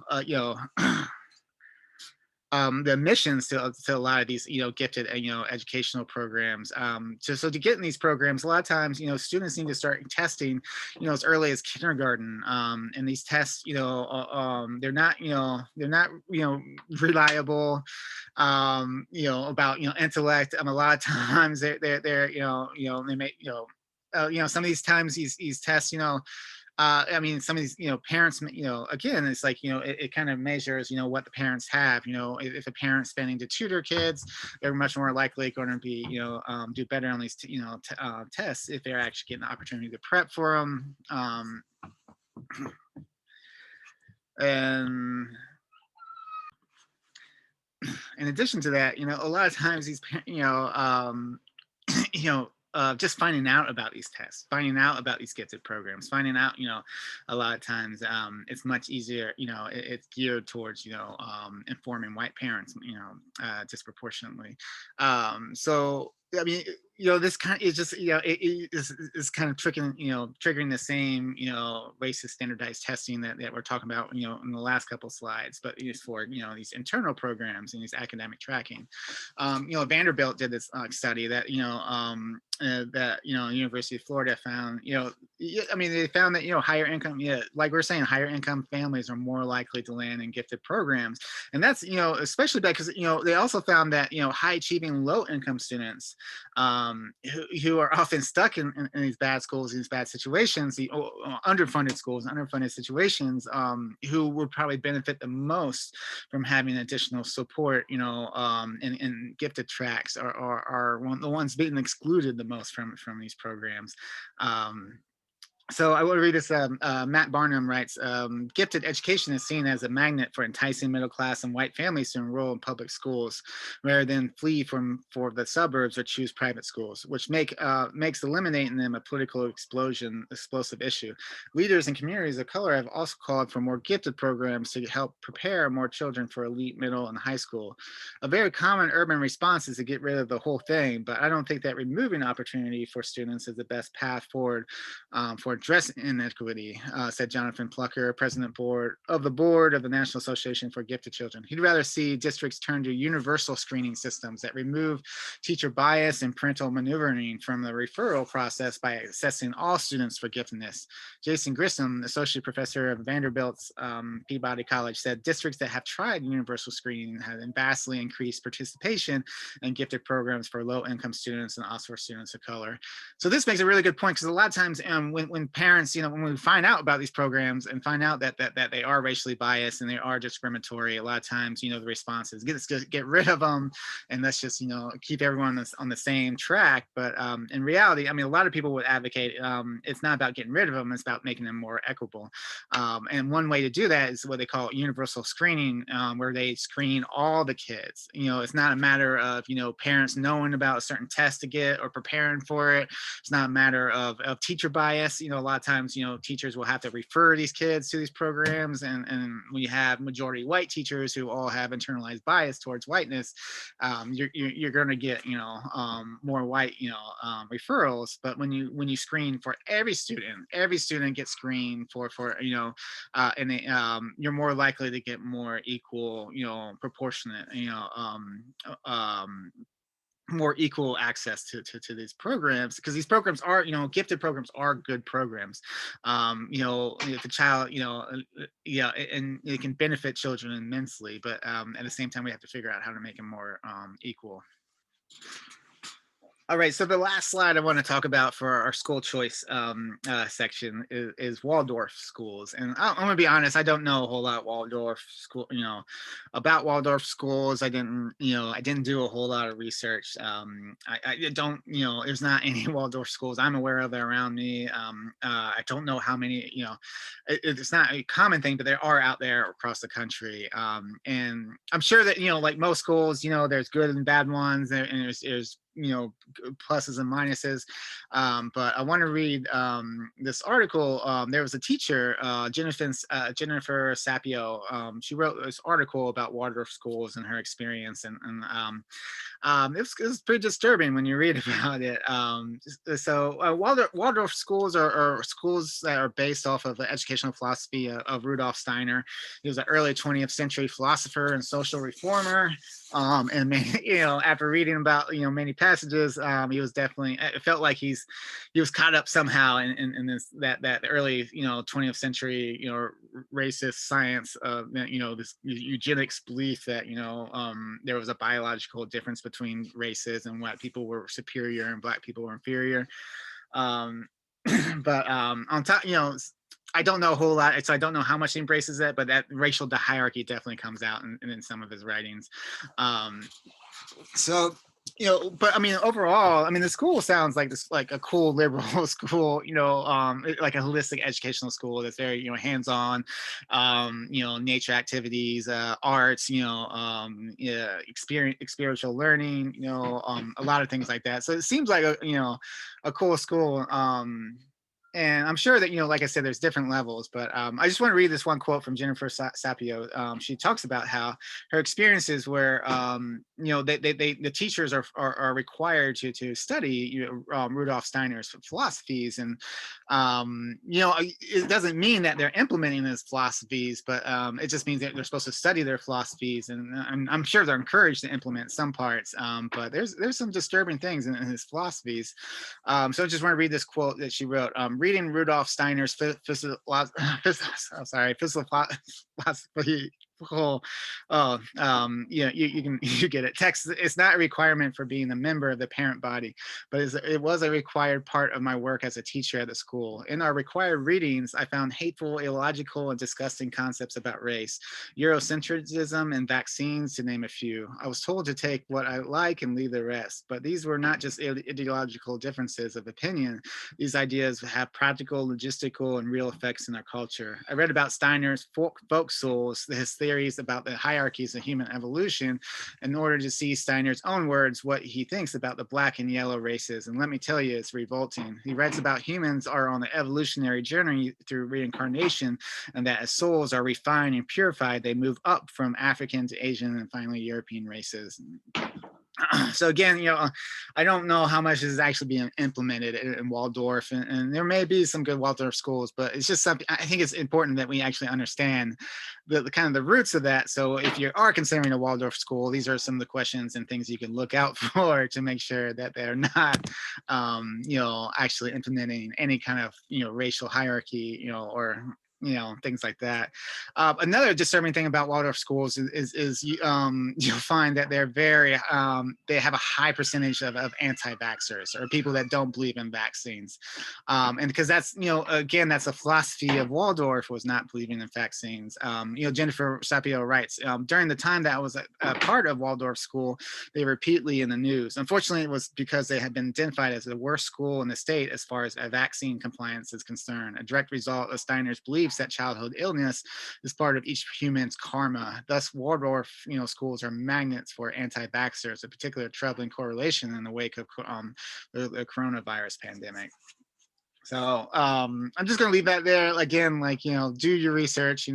the admissions to a lot of these, gifted, educational programs. So to get in these programs, a lot of times, students need to start testing, as early as kindergarten. And these tests, they're not, reliable, about, intellect. A lot of times they're, they may, some of these times these tests, some of these, parents, again, it's like, it kind of measures, what the parents have. If a parent's spending to tutor kids, they're much more likely going to be, do better on these, tests if they're actually getting the opportunity to prep for them. And in addition to that, a lot of times these, just finding out about these tests, finding out about these gifted programs, finding out, a lot of times it's much easier, it's geared towards, informing white parents, disproportionately. So, I mean, this kind of is just, it's kind of triggering the same, racist standardized testing that we're talking about, in the last couple slides, but it's for, these internal programs and these academic tracking. Vanderbilt did this study that, University of Florida found, they found that, higher income, like we're saying, higher income families are more likely to land in gifted programs. And that's, especially because, they also found that, high achieving low income students, who are often stuck in these bad schools, these bad situations, the underfunded schools, underfunded situations, who would probably benefit the most from having additional support, and gifted tracks are the ones being excluded the most from these programs. So I will read this. Matt Barnum writes, gifted education is seen as a magnet for enticing middle class and white families to enroll in public schools rather than flee for the suburbs or choose private schools, which makes eliminating them a political explosive issue. Leaders in communities of color have also called for more gifted programs to help prepare more children for elite middle and high school. A very common urban response is to get rid of the whole thing, but I don't think that removing opportunity for students is the best path forward for address inequity, said Jonathan Plucker, president of the board of the National Association for Gifted Children. He'd rather see districts turn to universal screening systems that remove teacher bias and parental maneuvering from the referral process by assessing all students for giftedness. Jason Grissom, associate professor of Vanderbilt's Peabody College, said districts that have tried universal screening have vastly increased participation in gifted programs for low-income students and also for students of color. So this makes a really good point, because a lot of times when parents, when we find out about these programs and find out that they are racially biased and they are discriminatory, a lot of times, the response is get rid of them and let's just, keep everyone on the same track. But in reality, a lot of people would advocate it's not about getting rid of them, it's about making them more equitable. And one way to do that is what they call universal screening, where they screen all the kids. It's not a matter of, parents knowing about a certain test to get or preparing for it. It's not a matter of teacher bias. A lot of times, teachers will have to refer these kids to these programs, and when you have majority white teachers who all have internalized bias towards whiteness, you're going to get more white referrals. But when you screen for every student gets screened for and you're more likely to get more equal proportionate more equal access to these programs, because these programs are, gifted programs are good programs. If the child, yeah, and it can benefit children immensely, but at the same time, we have to figure out how to make them more equal. All right, so the last slide I want to talk about for our school choice section is Waldorf schools, and I'm gonna be honest, I don't know a whole lot about Waldorf schools. I didn't do a whole lot of research. I don't, there's not any Waldorf schools I'm aware of around me. I don't know how many, it's not a common thing, but there are out there across the country, and I'm sure that like most schools, there's good and bad ones, and there's pluses and minuses, but I want to read this article. There was a teacher, Jennifer Sapio. She wrote this article about Waldorf schools and her experience, and it was pretty disturbing when you read about it. Waldorf schools are schools that are based off of the educational philosophy of Rudolf Steiner. He was an early 20th century philosopher and social reformer. And after reading about many passages, he was definitely, it felt like he was caught up somehow in this that early 20th century racist science, this eugenics belief that there was a biological difference between races, and white people were superior and black people were inferior. But on top, I don't know a whole lot, so I don't know how much he embraces that, but that racial hierarchy definitely comes out in some of his writings. But I mean, overall, I mean, the school sounds like a cool liberal school, like a holistic educational school that's very, hands-on, nature activities, arts, experiential learning, a lot of things like that. So it seems like a cool school. And I'm sure that, like I said, there's different levels, but I just want to read this one quote from Jennifer Sapio. She talks about how her experiences where, the teachers are required to study Rudolf Steiner's philosophies. And, it doesn't mean that they're implementing those philosophies, but it just means that they're supposed to study their philosophies. And I'm sure they're encouraged to implement some parts, but there's some disturbing things in his philosophies. So I just want to read this quote that she wrote. Reading Rudolf Steiner's philosophy. You get it. Text, it's not a requirement for being a member of the parent body, but it was a required part of my work as a teacher at the school. In our required readings, I found hateful, illogical, and disgusting concepts about race, Eurocentrism, and vaccines, to name a few. I was told to take what I like and leave the rest, but these were not just ideological differences of opinion. These ideas have practical, logistical, and real effects in our culture. I read about Steiner's folk souls, his theories about the hierarchies of human evolution, in order to see Steiner's own words, what he thinks about the black and yellow races. And let me tell you, it's revolting. He writes about humans are on the evolutionary journey through reincarnation, and that as souls are refined and purified, they move up from African to Asian and finally European races. So again, I don't know how much is actually being implemented in Waldorf, and there may be some good Waldorf schools, but it's just something, I think it's important that we actually understand the kind of the roots of that. So if you are considering a Waldorf school, these are some of the questions and things you can look out for to make sure that they're not, actually implementing any kind of, racial hierarchy, or things like that. Another disturbing thing about Waldorf schools is you'll find that they're very, they have a high percentage of anti-vaxxers, or people that don't believe in vaccines. And because that's, again, that's a philosophy of Waldorf, was not believing in vaccines. Jennifer Sapio writes, during the time that I was a part of Waldorf school, they were repeatedly in the news. Unfortunately, it was because they had been identified as the worst school in the state as far as vaccine compliance is concerned, a direct result of Steiner's belief that childhood illness is part of each human's karma. Thus, Waldorf, schools are magnets for anti-vaxxers, a particular troubling correlation in the wake of the coronavirus pandemic. So I'm just going to leave that there. Again, do your research.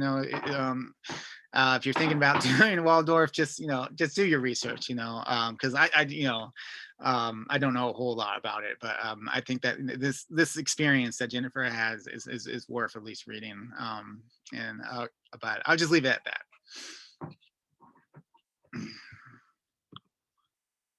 If you're thinking about doing Waldorf, just do your research. Because I don't know a whole lot about it, but I think that this experience that Jennifer has is worth at least reading. But I'll just leave it at that.